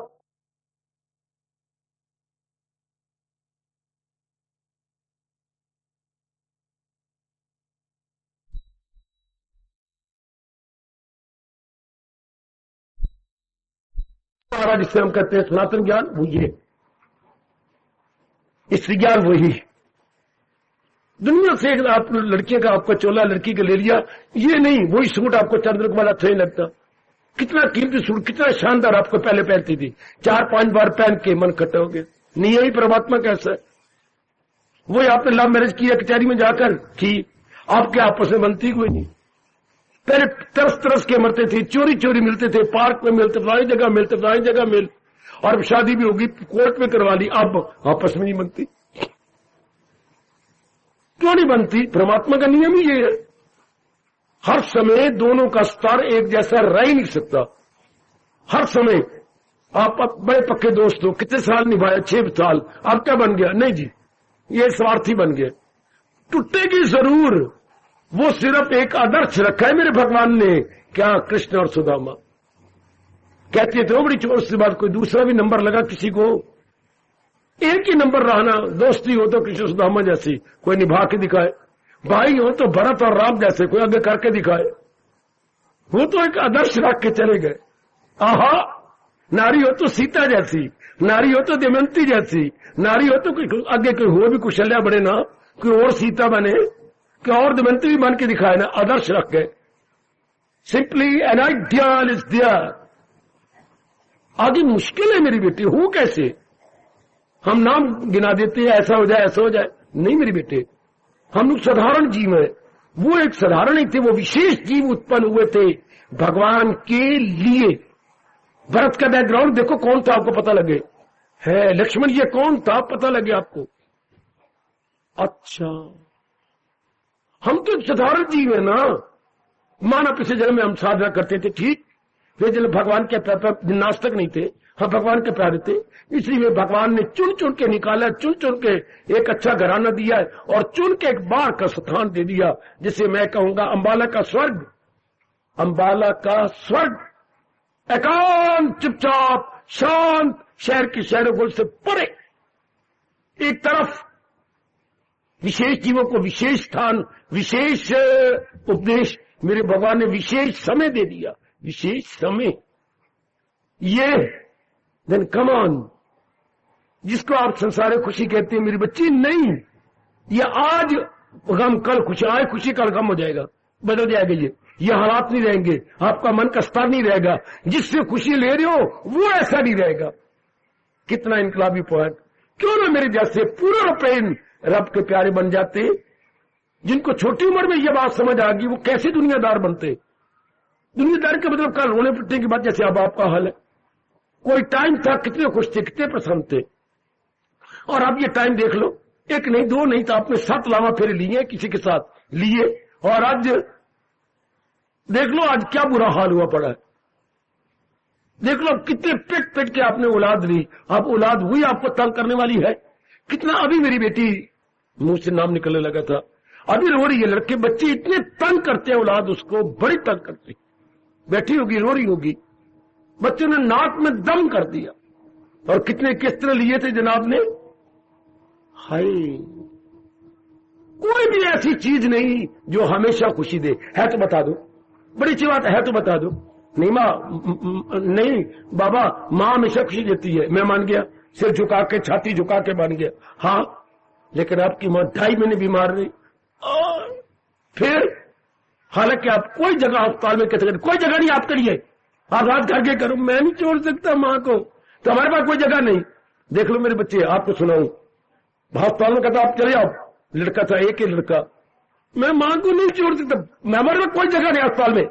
जिससे हम कहते हैं सनातन ज्ञान, वो ये इस ज्ञान वही। दुनिया से एक आप लड़के का आपका चोला लड़की का ले लिया, ये नहीं, वही सूट आपको चंद्र वाला अच्छा ही लगता। कितना कीमती सूट, कितना शानदार आपको पहले पहनती थी, 4-5 बार पहन के मन खट्टा हो गया। नहीं, यही परमात्मा कैसा है? वही आपने लव मैरिज किया कचहरी में जाकर की, आपके आपस में बनती कोई नहीं। पहले तरस तरस के मरते थे, चोरी चोरी मिलते थे, पार्क में मिलते, फलानी जगह मिलते, फलानी जगह मिल, और शादी भी होगी कोर्ट में करवा ली, अब आपस में नहीं बनती। क्यों नहीं बनती? परमात्मा का नियम ही ये है। हर समय दोनों का स्तर एक जैसा रह ही नहीं सकता। हर समय आप बड़े पक्के दोस्त हो, कितने साल निभाए, 6 साल, अब क्या बन गया? नहीं जी, ये स्वार्थी बन गया। टूटेगी जरूर, वो सिर्फ एक आदर्श रखा है मेरे भगवान ने। क्या? कृष्ण और सुदामा। कहती है तो बड़ी चोर से बात, कोई दूसरा भी नंबर लगा किसी को, एक ही नंबर रहना। दोस्ती हो तो कृष्ण सुदामा जैसी कोई निभा के दिखाए, भाई हो तो भरत और राम जैसे कोई आगे करके दिखाए। वो तो एक आदर्श रख के चले गए। आहा, नारी हो तो सीता जैसी, नारी हो तो दमयंती जैसी, नारी हो तो कोई आगे कोई हो भी कुशल्या बने ना, कोई और सीता बने, कोई और दमयंती भी बन के दिखाए ना, आदर्श रख गए। Simply an ideal is there. आगे मुश्किल है मेरी बेटी, हो कैसे? हम नाम गिना देते हैं, ऐसा हो जाए, ऐसा हो जाए। नहीं मेरी बेटे, हम लोग साधारण जीव है, वो एक साधारण ही थे, वो विशेष जीव उत्पन्न हुए थे भगवान के लिए। भरत का बैकग्राउंड देखो कौन था, आपको पता लगे। है लक्ष्मण ये कौन था, पता लगे आपको। अच्छा, हम तो साधारण जीव है ना। माना पिछले जन्म में हम साधना करते थे, ठीक, वे जन्म भगवान के नास्तिक नहीं थे, हम भगवान के प्यारे थे, इसलिए भगवान ने चुन चुन के निकाला, चुन चुन के एक अच्छा घराना दिया है, और चुन के एक बार का स्थान दे दिया, जिसे मैं कहूंगा अंबाला का स्वर्ग। अंबाला का स्वर्ग, एकांत, चुपचाप, शांत, शहर के शहरों से परे। एक तरफ विशेष जीवों को विशेष स्थान, विशेष उपदेश, मेरे भगवान ने विशेष समय दे दिया, विशेष समय। ये देन कम ऑन, जिसको आप संसारिक खुशी कहते हैं मेरी बच्ची, नहीं, ये आज गम कल खुशी, आज खुशी कल गम हो जाएगा, बदल जाएगा। ये हालात नहीं रहेंगे, आपका मन का स्तर नहीं रहेगा, जिससे खुशी ले रहे हो वो ऐसा नहीं रहेगा। कितना इनकलाबी पॉइंट। क्यों ना मेरे जैसे पूरा पेन रब के प्यारे बन जाते। जिनको छोटी उम्र में यह बात समझ आ गई वो कैसे दुनियादार बनते। दुनियादार का मतलब कल रोने पिटने की बात, जैसे अब आपका हाल है। कोई टाइम था कितने खुश थे, कितने प्रसन्न थे, और अब ये टाइम देख लो, एक नहीं दो नहीं तो आपने 7 लावा फेरे लिए किसी के साथ लिए, और आज देख लो आज क्या बुरा हाल हुआ पड़ा है। देख लो कितने पेट पेट के आपने औलाद ली, अब औलाद हुई आपको तंग करने वाली है। कितना अभी मेरी बेटी मुंह से नाम निकलने लगा था, अभी रो रही है। लड़के बच्चे इतने तंग करते हैं औलाद, उसको बड़ी तंग करती, बैठी होगी रो रही होगी, बच्चों ने नाक में दम कर दिया। और कितने किस तरह लिए थे जनाब ने। हाय, कोई भी ऐसी चीज नहीं जो हमेशा खुशी दे। है तो बता दो, बड़ी अच्छी बात है तो बता दो। नहीं माँ, नहीं बाबा, माँ हमेशा खुशी देती है, मैं मान गया, सिर झुका के छाती झुका के मान गया। हाँ, लेकिन आपकी माँ 2.5 महीने बीमार रही, फिर हालांकि आप कोई जगह अस्पताल में कहते कोई जगह नहीं आपके लिए, आप रात घर के करो, मैं नहीं छोड़ सकता माँ को, तो हमारे पास कोई जगह नहीं। देख लो मेरे बच्चे, आपको सुनाऊं, अस्पताल में कहता आप चले आओ, लड़का था, एक ही लड़का, मैं माँ को नहीं छोड़ सकता, मैं हमारे पास कोई जगह नहीं अस्पताल में,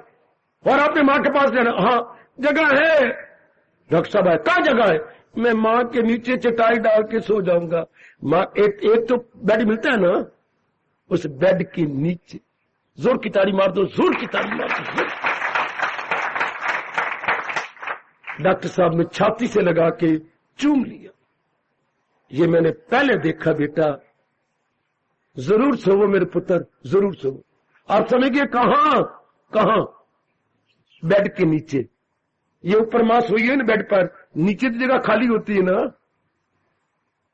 और आपने माँ के पास जाना। हाँ जगह है डॉक्टर साहब, है कहाँ जगह है? मैं माँ के नीचे चटाई डाल के सो जाऊंगा। माँ एक तो बेड मिलता है ना, उस बेड के नीचे जोर की ताड़ी मार दो, जोर की ताड़ी मार दो। डॉक्टर साहब ने छाती से लगा के चूम लिया। ये मैंने पहले देखा बेटा, जरूर सोवो मेरे पुत्र, जरूर सोवो। आप समझिए कहां कहां? बेड के नीचे। ये ऊपर मां सोई है ना बेड पर, नीचे की जगह खाली होती है ना।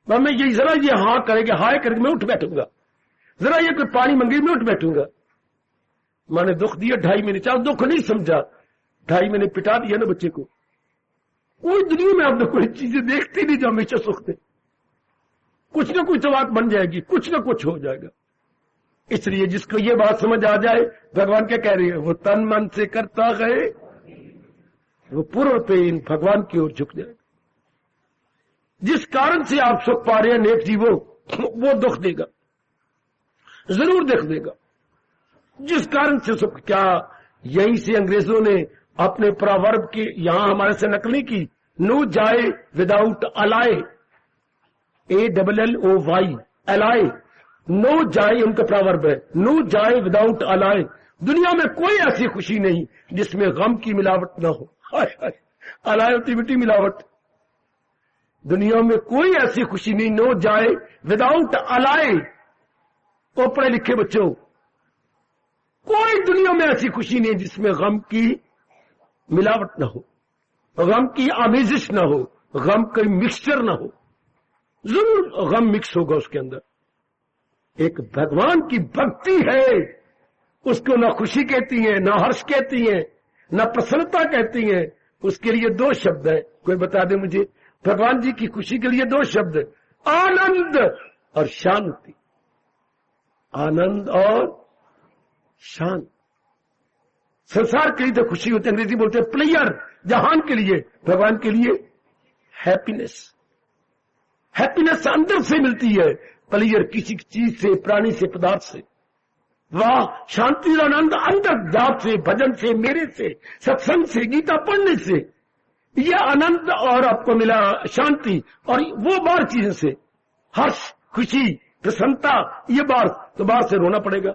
मैं ये जरा ये हाँ करेंगे, हाय करके मैं उठ बैठूंगा, जरा ये कोई पानी मंगे मैं उठ बैठूंगा। मां ने दुख दिया 2.5 महीने, चाहे दुख नहीं समझा, 2.5 महीने पिटा दिया ना बच्चे को। कोई दुनिया में आपने कोई चीजें देखती नहीं जो हमेशा सुख दे। कुछ ना कुछ तो बात बन जाएगी, कुछ ना कुछ हो जाएगा। इसलिए जिसको ये बात समझ आ जाए, भगवान क्या कह रही है, वो तन मन से करता गए, वो पूर्ण पेन भगवान की ओर झुक जाएगा। जिस कारण से आप सुख पा रहे हैं नेक जीवो, वो दुख देगा, जरूर दुख देगा। जिस कारण से सुख, क्या यहीं से अंग्रेजों ने अपने प्रवर्ब की यहां हमारे से नकल नहीं की, नो जाए विदाउट अलाय, ALLOY, अलाय, नो जाए उनका प्रवर्ब है, नो जाए विदाउट अलाय। दुनिया में कोई ऐसी खुशी नहीं जिसमें गम की मिलावट ना हो। हाय हाय, अलाय होती मिट्टी मिलावट। दुनिया में कोई ऐसी खुशी नहीं, नो जाए विदाउट अलाय। तो पढ़े लिखे बच्चों, कोई दुनिया में ऐसी खुशी नहीं जिसमें गम की मिलावट ना हो, गम की आमेजिश ना हो, गम का मिक्सचर ना हो। जरूर गम मिक्स होगा उसके अंदर। एक भगवान की भक्ति है, उसको ना खुशी कहती है, ना हर्ष कहती है, ना प्रसन्नता कहती है। उसके लिए 2 शब्द है, कोई बता दे मुझे। भगवान जी की खुशी के लिए 2 शब्द, आनंद और शांति। आनंद और शांति। संसार के लिए तो खुशी होती है, अंग्रेजी बोलते हैं प्लेयर, जहान के लिए, भगवान के लिए हैप्पीनेस। हैप्पीनेस अंदर से मिलती है, प्लेयर किसी चीज से, प्राणी से, पदार्थ से। वाह, शांति और आनंद अंदर जाप से, भजन से, मेरे से, सत्संग से, गीता पढ़ने से, यह आनंद और आपको मिला शांति। और वो बाहर चीजों से हर्ष, खुशी, प्रसन्नता, ये बाहर, तो बाहर से रोना पड़ेगा।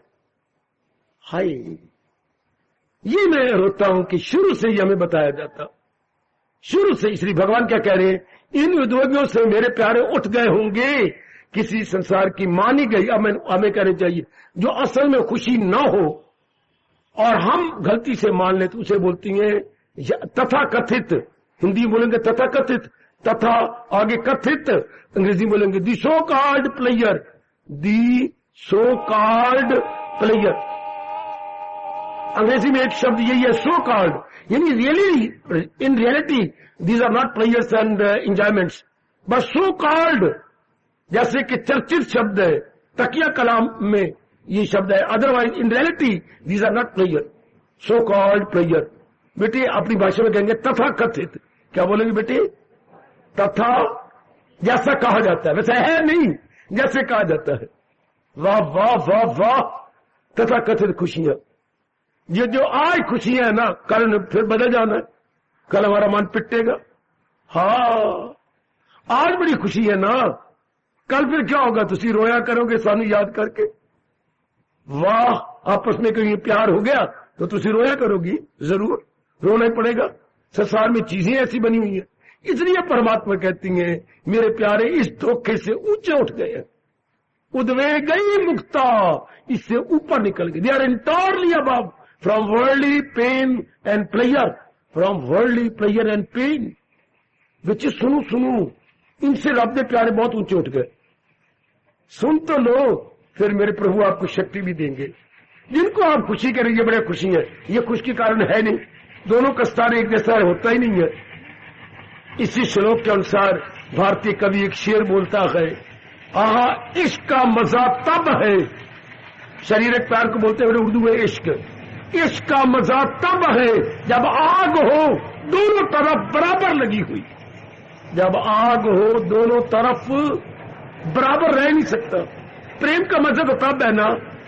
हाय, ये मैं रोता हूं कि शुरू से ही हमें बताया जाता, शुरू से। इसलिए भगवान क्या कह रहे हैं, इन उद्योगियों से मेरे प्यारे उठ गए होंगे, किसी संसार की मानी गई। अब हमें कहना चाहिए जो असल में खुशी ना हो और हम गलती से मान ले तो उसे बोलती हैं तथा कथित। हिंदी बोलेंगे तथा कथित, तथा आगे कथित, अंग्रेजी बोलेंगे the so called player, the so called player. अंग्रेजी में एक शब्द यही है, सो कॉल्ड, यानी really, in reality these are not players and enjoyments, but so called, जैसे कि चर्चित शब्द है, तकिया कलाम में ये शब्द है, otherwise in reality these are not player, so called player. बेटे अपनी भाषा में कहेंगे तथा कथित। क्या बोलेंगे बेटे? तथा, जैसा कहा जाता है वैसा है नहीं, जैसे कहा जाता है वाह वाह वाह वाह तथा कथित खुशियां, ये जो आज खुशियां है ना, कल फिर बदल जाना है, कल हमारा मन पिटेगा। हाँ, आज बड़ी खुशी है ना, कल फिर क्या होगा, तुसी रोया करोगे सानू याद करके। वाह, आपस में कहीं प्यार हो गया तो तुसी रोया करोगी, जरूर रोना ही पड़ेगा। संसार में चीजें ऐसी बनी हुई है, इसलिए परमात्मा कहती हैं मेरे प्यारे इस धोखे से ऊंचे उठ गए हैं, उद्वेगई मुक्ता, इससे ऊपर निकल गए। They are entirely above from worldly pain and player, from worldly player and pain. बच्चे सुनो सुनो, इनसे रब दे प्यारे बहुत ऊंचे उठ गए। सुन तो लो, फिर मेरे प्रभु आपको शक्ति भी देंगे। जिनको आप खुशी करेंगे बड़े खुशी है, ये खुश के कारण है नहीं, दोनों का स्तर एक जैसा होता ही नहीं है। इसी श्लोक के अनुसार भारतीय कवि एक शेर बोलता है, आहा इश्क का मजा तब है, शरीरक प्यार को बोलते हुए उर्दू में इश्क, इश्क का मजा तब है जब आग हो दोनों तरफ बराबर लगी हुई। जब आग हो दोनों तरफ बराबर रह नहीं सकता। प्रेम का मजा तो तब है ना,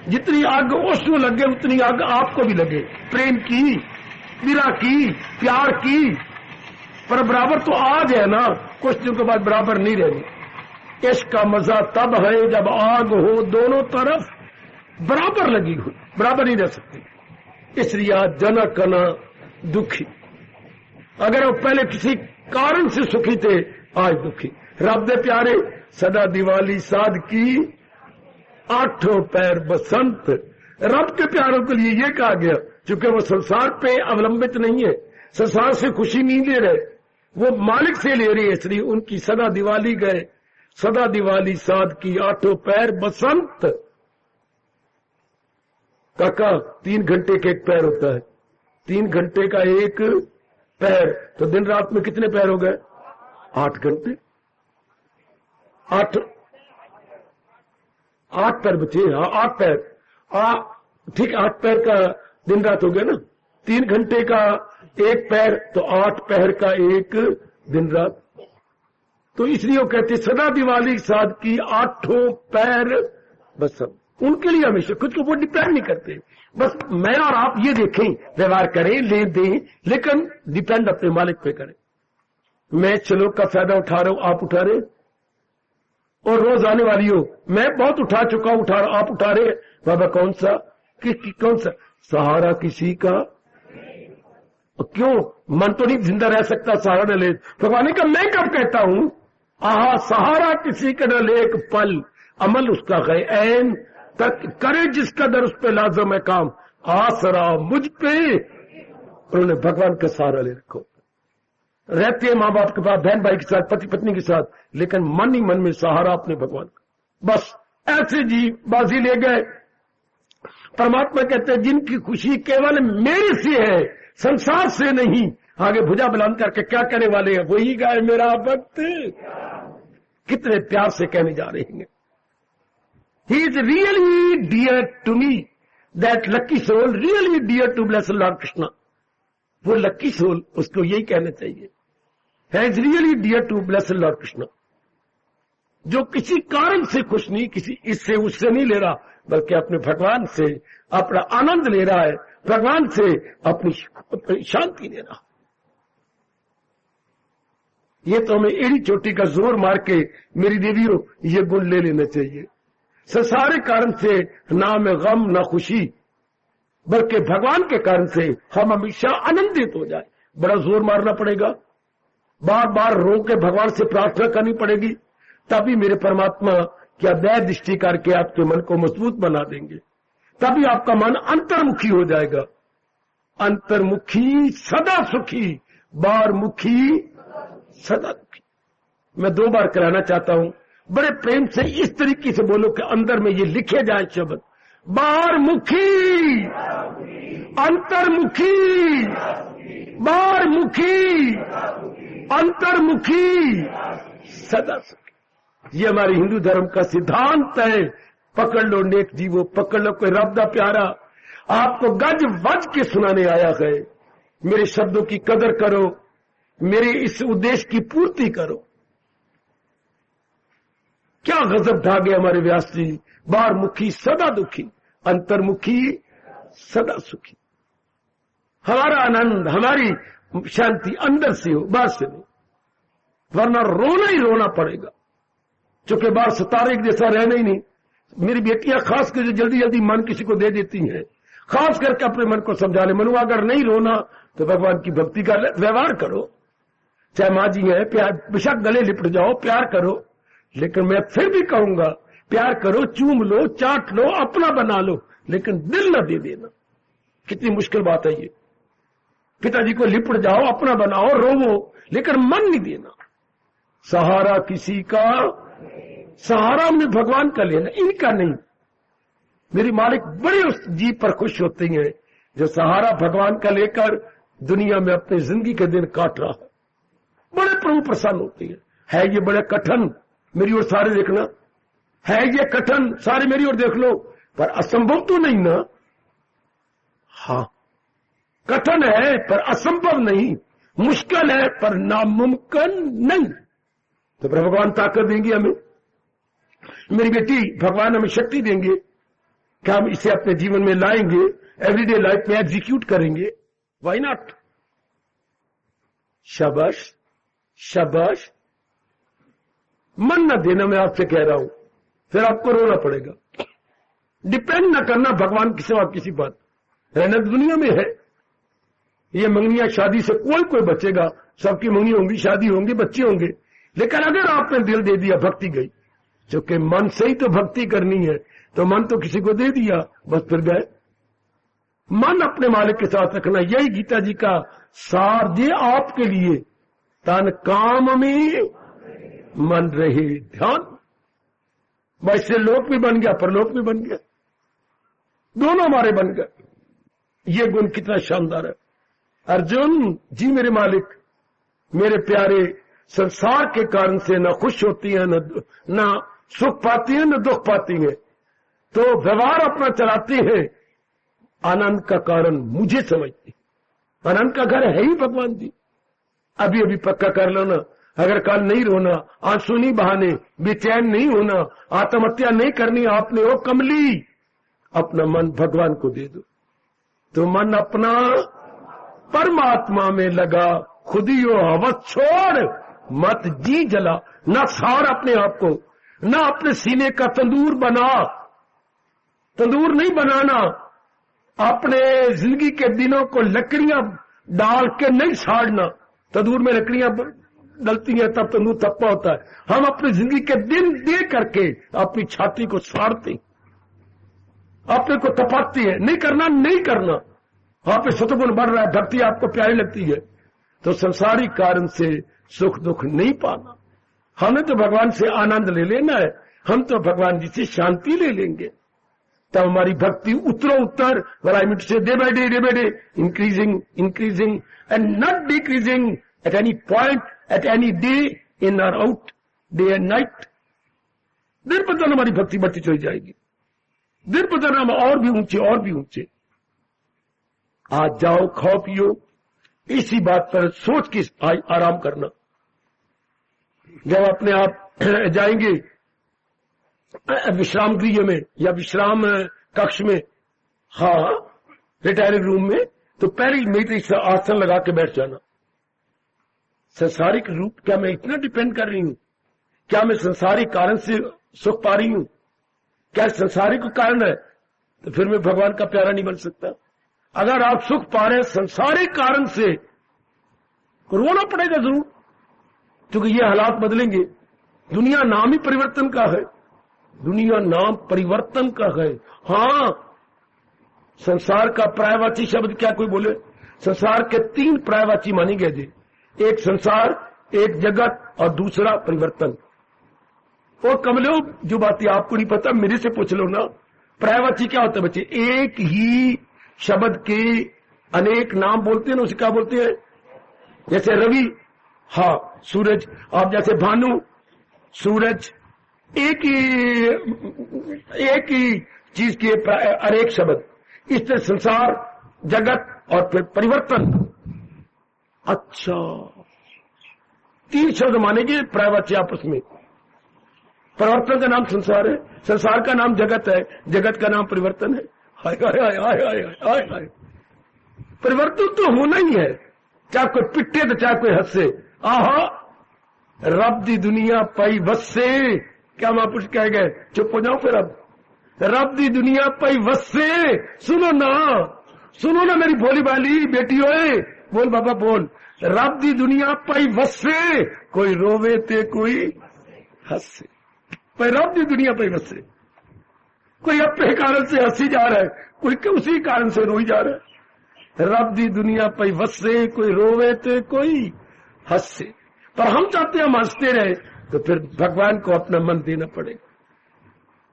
जितनी आग उसको लगे उतनी आग आपको भी लगे, प्रेम की, विरह की, प्यार की, पर बराबर तो आज है ना, कुछ दिनों के बाद बराबर नहीं रहेगी। इश्क का मजा तब है जब आग हो दोनों तरफ बराबर लगी हुई, बराबर नहीं रह सकती। इसलिए आज जना कना दुखी, अगर वो पहले किसी कारण से सुखी थे आज दुखी। रब दे प्यारे सदा दिवाली साध की, आठों पैर बसंत। रब के प्यारों के लिए ये कहा गया, चूंकि वो संसार पे अवलंबित नहीं है, संसार से खुशी नहीं ले रहे, वो मालिक से ले रही है, इसलिए उनकी सदा दिवाली गए, सदा दिवाली साध की, आठों पैर बसंत। काका 3 घंटे का एक पैर होता है, 3 घंटे का एक पैर, तो दिन रात में कितने पैर हो गए? 8 घंटे, 8 पैर बचे। हाँ 8 पैर, ठीक 8 पैर का दिन रात हो गया ना, 3 घंटे का एक पैर तो 8 पैर का एक दिन रात। तो इसलिए वो कहते सदा दिवाली साध की, आठों पैर बसंत। उनके लिए हमेशा खुद को वो डिपेंड नहीं करते, बस मैं और आप ये देखें, व्यवहार करें, ले दें, लेकिन डिपेंड अपने मालिक पे करें। मैं चलो का फायदा उठा रहा हूं, आप उठा रहे, और रोज आने वाली हो, मैं बहुत उठा चुका हूं, उठा रहा, आप उठा रहे, बाबा कौन सा कौन सा सहारा किसी का, क्यों मन तो नहीं जिंदा रह सकता सहारा न ले। भगवान का मैं कब कहता हूं, आहा सहारा किसी का न ले एक पल, अमल उसका है ऐन तक करे जिसका दर उस पे लाजम है काम, आसरा मुझ पे। उन्होंने भगवान का सहारा ले रखो। रहते हैं माँ बाप के पास, बहन भाई के साथ, पति पत्नी के साथ, लेकिन मन ही मन में सहारा अपने भगवान का। बस ऐसे जी बाजी ले गए। परमात्मा कहते हैं जिनकी खुशी केवल मेरे से है, संसार से नहीं। आगे भुजा बुलंद करके क्या कहने वाले हैं, वही गाय मेरा भक्त, कितने प्यार से कहने जा रहे हैं। He is really dear to me, that lucky soul really dear to blessed Lord Krishna. वो लकी सोल, उसको यही कहना चाहिए, है is really dear to blessed Lord Krishna, जो किसी कारण से खुश नहीं, किसी इससे उससे नहीं ले रहा, बल्कि अपने भगवान से अपना आनंद ले रहा है, भगवान से अपनी शांति ले रहा। ये तो हमें एड़ी चोटी का जोर मार के मेरी देवियों ये गुण ले लेना चाहिए। संसारिक कारण से ना में गम ना खुशी, बल्कि भगवान के कारण से हम हमेशा आनंदित हो जाए। बड़ा जोर मारना पड़ेगा, बार बार रो के भगवान से प्रार्थना करनी पड़ेगी, तभी मेरे परमात्मा क्या दया दृष्टि करके आपके मन को मजबूत बना देंगे, तभी आपका मन अंतर्मुखी हो जाएगा। अंतर्मुखी सदा सुखी, बारमुखी सदा दुखी। मैं 2 बार कराना चाहता हूं, बड़े प्रेम से इस तरीके से बोलो कि अंदर में ये लिखे जाए शब्द, बारमुखी, अंतर्मुखी, बारमुखी, अंतर्मुखी, सदा सुखी। ये हमारे हिंदू धर्म का सिद्धांत है। पकड़ लो नेक जीवो, पकड़ लो कोई रब दा प्यारा, आपको गज वज के सुनाने आया है। मेरे शब्दों की कदर करो, मेरे इस उद्देश्य की पूर्ति करो। क्या गजब ढा गए हमारे व्यास जी। बाहर मुखी सदा दुखी, अंतर्मुखी सदा सुखी। हमारा आनंद, हमारी शांति अंदर से हो, बाहर से नहीं, वरना रोना ही रोना पड़ेगा। चूंकि बाहर सितारे एक जैसा रहना ही नहीं। मेरी बेटियां खास करके जल्दी जल्दी मन किसी को दे देती हैं, खास करके अपने मन को समझाने। मनु अगर नहीं रोना तो भगवान की भक्ति कर ले, व्यवहार करो। चाहे माँ जी है, प्यार बेशक गले लिपट जाओ, प्यार करो, लेकिन मैं फिर भी कहूंगा प्यार करो, चूम लो, चाट लो, अपना बना लो, लेकिन दिल न दे देना। कितनी मुश्किल बात है ये। पिताजी को लिपट जाओ, अपना बनाओ, रोवो, लेकिन मन नहीं देना। सहारा किसी का, सहारा में भगवान का लेना, इनका नहीं। मेरी मालिक बड़े उस जीव पर खुश होती हैं जो सहारा भगवान का लेकर दुनिया में अपनी जिंदगी के दिन काट रहा है। बड़े प्रभु प्रसन्न होती है ये बड़े कठिन, मेरी ओर सारे देखना, है ये कठिन, सारे मेरी ओर देख लो, पर असंभव तो नहीं ना। हाँ, कठिन है पर असंभव नहीं, मुश्किल है पर नामुमकिन नहीं। तो भगवान ताकत देंगे हमें, मेरी बेटी, भगवान हमें शक्ति देंगे कि हम इसे अपने जीवन में लाएंगे, एवरीडे लाइफ में एग्जीक्यूट करेंगे। Why not? शाबाश शाबाश। मन न देना, मैं आपसे कह रहा हूं, फिर आपको रोना पड़ेगा। डिपेंड न करना भगवान के सिवा किसी पर। रहना दुनिया में है, ये मंगनियां शादी से कोई बचेगा, सबकी मंगनी होंगी, शादी होंगी, बच्चे होंगे, लेकिन अगर आपने दिल दे दिया, भक्ति गई। क्योंकि मन से ही तो भक्ति करनी है, तो मन तो किसी को दे दिया, बस फिर गए। मन अपने मालिक के साथ रखना, यही गीता जी का सार दे आपके लिए। तन काम में मन रहे ध्यान। वैसे लोक भी बन गया, परलोक भी बन गया, दोनों हमारे बन गए। ये गुण कितना शानदार है। अर्जुन जी, मेरे मालिक, मेरे प्यारे, संसार के कारण से न खुश होती है, न सुख पाती है, न दुख पाती है, तो व्यवहार अपना चलाती है। आनंद का कारण मुझे समझती, आनंद का घर है ही भगवान जी। अभी अभी पक्का कर लो ना, अगर कल नहीं रोना, आंसू नहीं बहाने, बेचैन नहीं होना, आत्महत्या नहीं करनी आपने, ओ कमली, अपना मन भगवान को दे दो, तो मन अपना परमात्मा में लगा। खुद ही हो हवस छोड़, मत जी जला। न सार अपने आप को, न अपने सीने का तंदूर बना। तंदूर नहीं बनाना, अपने जिंदगी के दिनों को लकड़ियां डाल के नहीं साड़ना। तंदूर में लकड़ियां डलती हैं तब तंदूर तपता होता है। हम अपनी जिंदगी के दिन दे करके अपनी छाती को साड़ते, अपने को तपाते हैं। नहीं करना, नहीं करना। वहां पे सतगुण बढ़ रहा है, भक्ति आपको प्यारी लगती है, तो संसारिक कारण से सुख दुख नहीं पाना। हमें तो भगवान से आनंद ले लेना है, हम तो भगवान जी से शांति ले लेंगे, तब हमारी भक्ति उत्तरों उत्तर, वराइमिट से day by day increasing increasing and not decreasing at any point, at any day, in और आउट, डे एंड नाइट। दिन पर दिन हमारी भक्ति बढ़ती चली जाएगी, दिन पर दिन हम और भी ऊंचे और भी ऊंचे। आज जाओ, खाओ पियो, इसी बात पर सोच के आराम करना। जब अपने आप जाएंगे विश्राम गृह में या विश्राम कक्ष में, हाँ, रिटायरिंग रूम में, तो पहले मेरी आसन लगा के बैठ जाना। संसारिक रूप, क्या मैं इतना डिपेंड कर रही हूं? क्या मैं संसारिक कारण से सुख पा रही हूं? क्या संसारिक कारण है? तो फिर मैं भगवान का प्यारा नहीं बन सकता। अगर आप सुख पा रहे हैं संसारिक कारण से, रोना पड़ेगा जरूर, क्योंकि ये हालात बदलेंगे। दुनिया नाम ही परिवर्तन का है, दुनिया नाम परिवर्तन का है। हाँ, संसार का पर्यायवाची शब्द क्या कोई बोले? संसार के 3 पर्यायवाची माने गए थे, एक संसार, एक जगत और दूसरा परिवर्तन। और कमलो, जो बातें आपको नहीं पता मेरे से पूछ लो ना। पर्यायवाची क्या होता है बच्चे? एक ही शब्द के अनेक नाम बोलते हैं ना, उसे क्या बोलते हैं? जैसे रवि, हाँ, सूरज, आप जैसे भानु, सूरज, एक ही चीज के अनेक शब्द। इस तरह संसार, जगत और फिर परिवर्तन। अच्छा, 3 शब्द मानेंगे पर्यायवाची आपस में। परिवर्तन का नाम संसार है, संसार का नाम जगत है, जगत का नाम परिवर्तन है। हाय हाय हाय हाय हाय हाय हाय। परिवर्तन तो होना ही है, चाहे कोई पिटे तो चाहे कोई हंसे। आहा, रब दी दुनिया पाई वस्से, क्या महापुरुष कह गए? चुप हो जाओ फिर। अब रब दी दुनिया पाई वस्से, सुनो ना मेरी भोली भाली बेटी ओए, बोल बाबा बोल। रब दी दुनिया पाई वस्से, कोई रोवे ते कोई हंसे। पर रब दी दुनिया पाई वस्से, कोई अपने कारण से हंसी जा रहा है, कोई उसी कारण से रोई जा रहा है। रब दी दुनिया पाई वस्से, कोई रोवे ते कोई हंसे। पर हम चाहते हैं हम हंसते रहे, तो फिर भगवान को अपना मन देना पड़ेगा,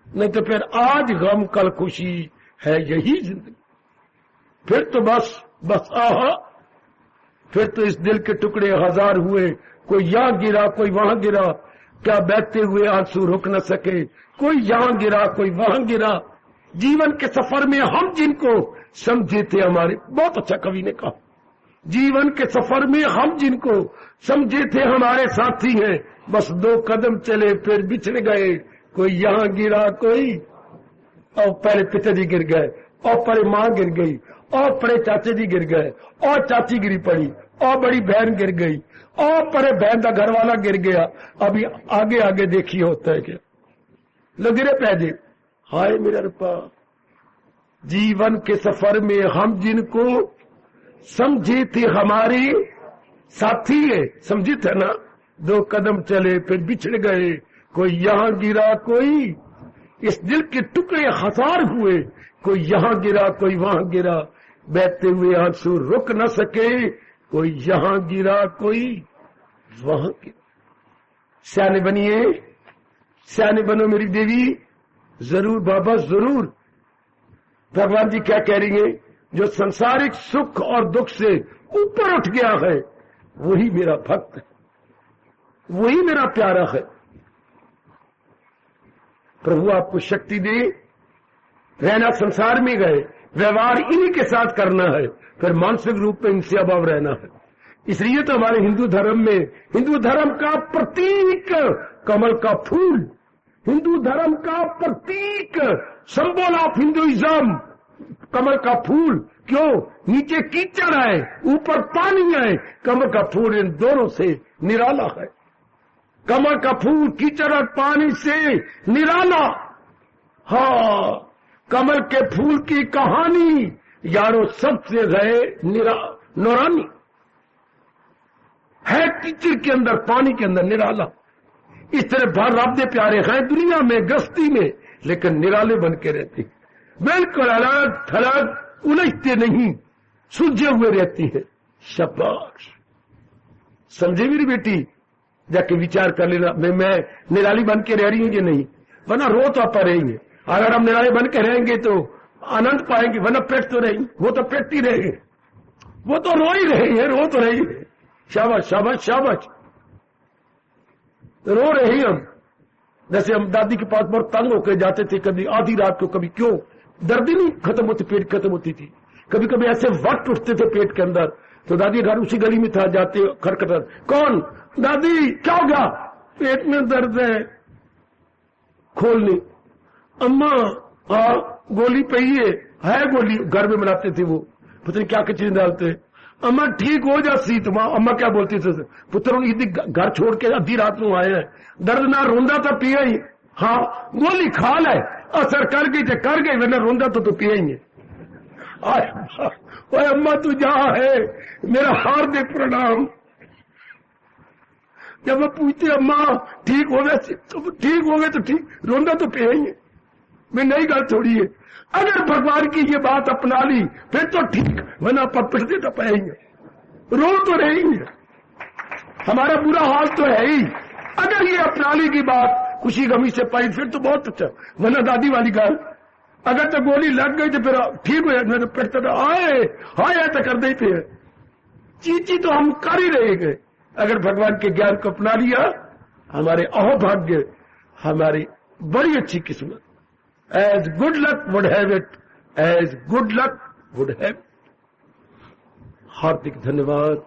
नहीं तो फिर आज गम कल खुशी है, यही जिंदगी। फिर तो बस आहा, फिर तो इस दिल के टुकड़े हजार हुए, कोई यहां गिरा कोई वहां गिरा, क्या बहते हुए आंसू रुक न सके, कोई यहां गिरा कोई वहां गिरा। जीवन के सफर में हम जिनको समझे थे, हमारे, बहुत अच्छा कवि ने कहा, जीवन के सफर में हम जिनको समझे थे हमारे साथी हैं, बस 2 कदम चले फिर बिछड़ गए, कोई यहां गिरा कोई, और पहले पिताजी गिर गए, और पहले मां गिर गई, और परे चाचे जी गिर गए, और चाची गिरी पड़ी, और बड़ी बहन गिर गई, और परे बहन का घर वाला गिर गया। अभी आगे आगे देखिए होता है क्या, लो गिरे पैदे। हाय मेरा रूपा, जीवन के सफर में हम जिनको समझे थे हमारे साथी है, समझे थे ना, 2 कदम चले फिर बिछड़ गए, कोई यहां गिरा कोई, इस दिल के टुकड़े हजार हुए, कोई यहां गिरा कोई वहां गिरा, बहते हुए आंसू रुक न सके, कोई यहां गिरा कोई वहां गिरा। सियाने बनिए, सियाने बनो मेरी देवी, जरूर बाबा जरूर। भगवान जी क्या कह रही है? जो संसारिक सुख और दुख से ऊपर उठ गया है, वही मेरा भक्त है, वही मेरा प्यारा है। प्रभु आपको शक्ति दे, रहना संसार में गए, व्यवहार इन्हीं के साथ करना है, फिर मानसिक रूप में इनसे अभाव रहना है। इसलिए तो हमारे हिंदू धर्म में, हिंदू धर्म का प्रतीक कमल का फूल, हिंदू धर्म का प्रतीक, सिंबल ऑफ हिंदुइज्म कमल का फूल। क्यों? नीचे कीचड़ है, ऊपर पानी है, कमल का फूल इन दोनों से निराला है। कमल का फूल कीचड़ और पानी से निराला। हाँ, कमल के फूल की कहानी यारों सबसे गए नौरानी है, कीचड़ के अंदर पानी के अंदर निराला। इस तरह भर रब दे प्यारे हैं दुनिया में गस्ती में, लेकिन निराले बन के रहते, बिल्कुल अलग थलग, उलझते नहीं, सुलझे हुए रहती है। शाबाश, समझे मेरी बेटी? जाके विचार कर लेना, मैं निराली बन के रह रही हूं कि नहीं, वरना रो तो आप रहेंगे। अगर हम निराले बन के रहेंगे तो आनंद पाएंगे, वरना पेट तो रहेंगे, वो तो पेटती रहेंगे, वो तो रो ही रहे हैं, रो तो रही है। शाबाश शाबाश शाबाश, रो रहे हम। जैसे हम दादी के पास बहुत तंग होकर जाते थे, कभी आधी रात को, कभी क्यों दर्द ही नहीं खत्म होती, पेट खत्म होती थी, कभी कभी ऐसे वक्त उठते थे पेट के अंदर, तो दादी घर उसी गली में था, जाते खटखटा, कौन? दादी क्या हो गया? पेट में दर्द है। खोलनी, अम्मा हाँ गोली पई है गोली, घर में बनाते थे वो, पता नहीं क्या क्या चीज डालते। अम्मा ठीक हो जाती, तो अम्मा क्या बोलती थी? पुत्र घर छोड़ के आधी रात में आए हैं, दर्द ना रोंदा तो पिया ही, हाँ गोली खा ले, असर कर गई तो कर गई, वरना रोंदा तो पिया ही है। अम्मा तू जहां है, मेरा हार्दिक प्रणाम। जब वो पूछते अम्मा ठीक हो गए तो ठीक हो गए, तो ठीक, रोंदा तो पिया ही है, मैं नई गल थोड़ी है। अगर भगवान की ये बात अपना ली फिर तो ठीक, वरना पिटते तो पाएंगे, रो तो रहेंगे, हमारा बुरा हाल तो है ही। अगर ये अपना ली की बात खुशी गमी से पाई फिर तो बहुत अच्छा, वरना दादी वाली गाल, अगर तो गोली लग गई तो फिर ठीक हो जाए, तो पिटते तो आए हाय तो कर दे पे, चीची तो हम कर ही रहेंगे। अगर भगवान के ज्ञान को अपना लिया, हमारे अहोभाग्य, हमारी बड़ी अच्छी किस्मत। As good luck would have it, as good luck would have it। हार्दिक धन्यवाद,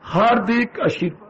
हार्दिक आशीर्वाद।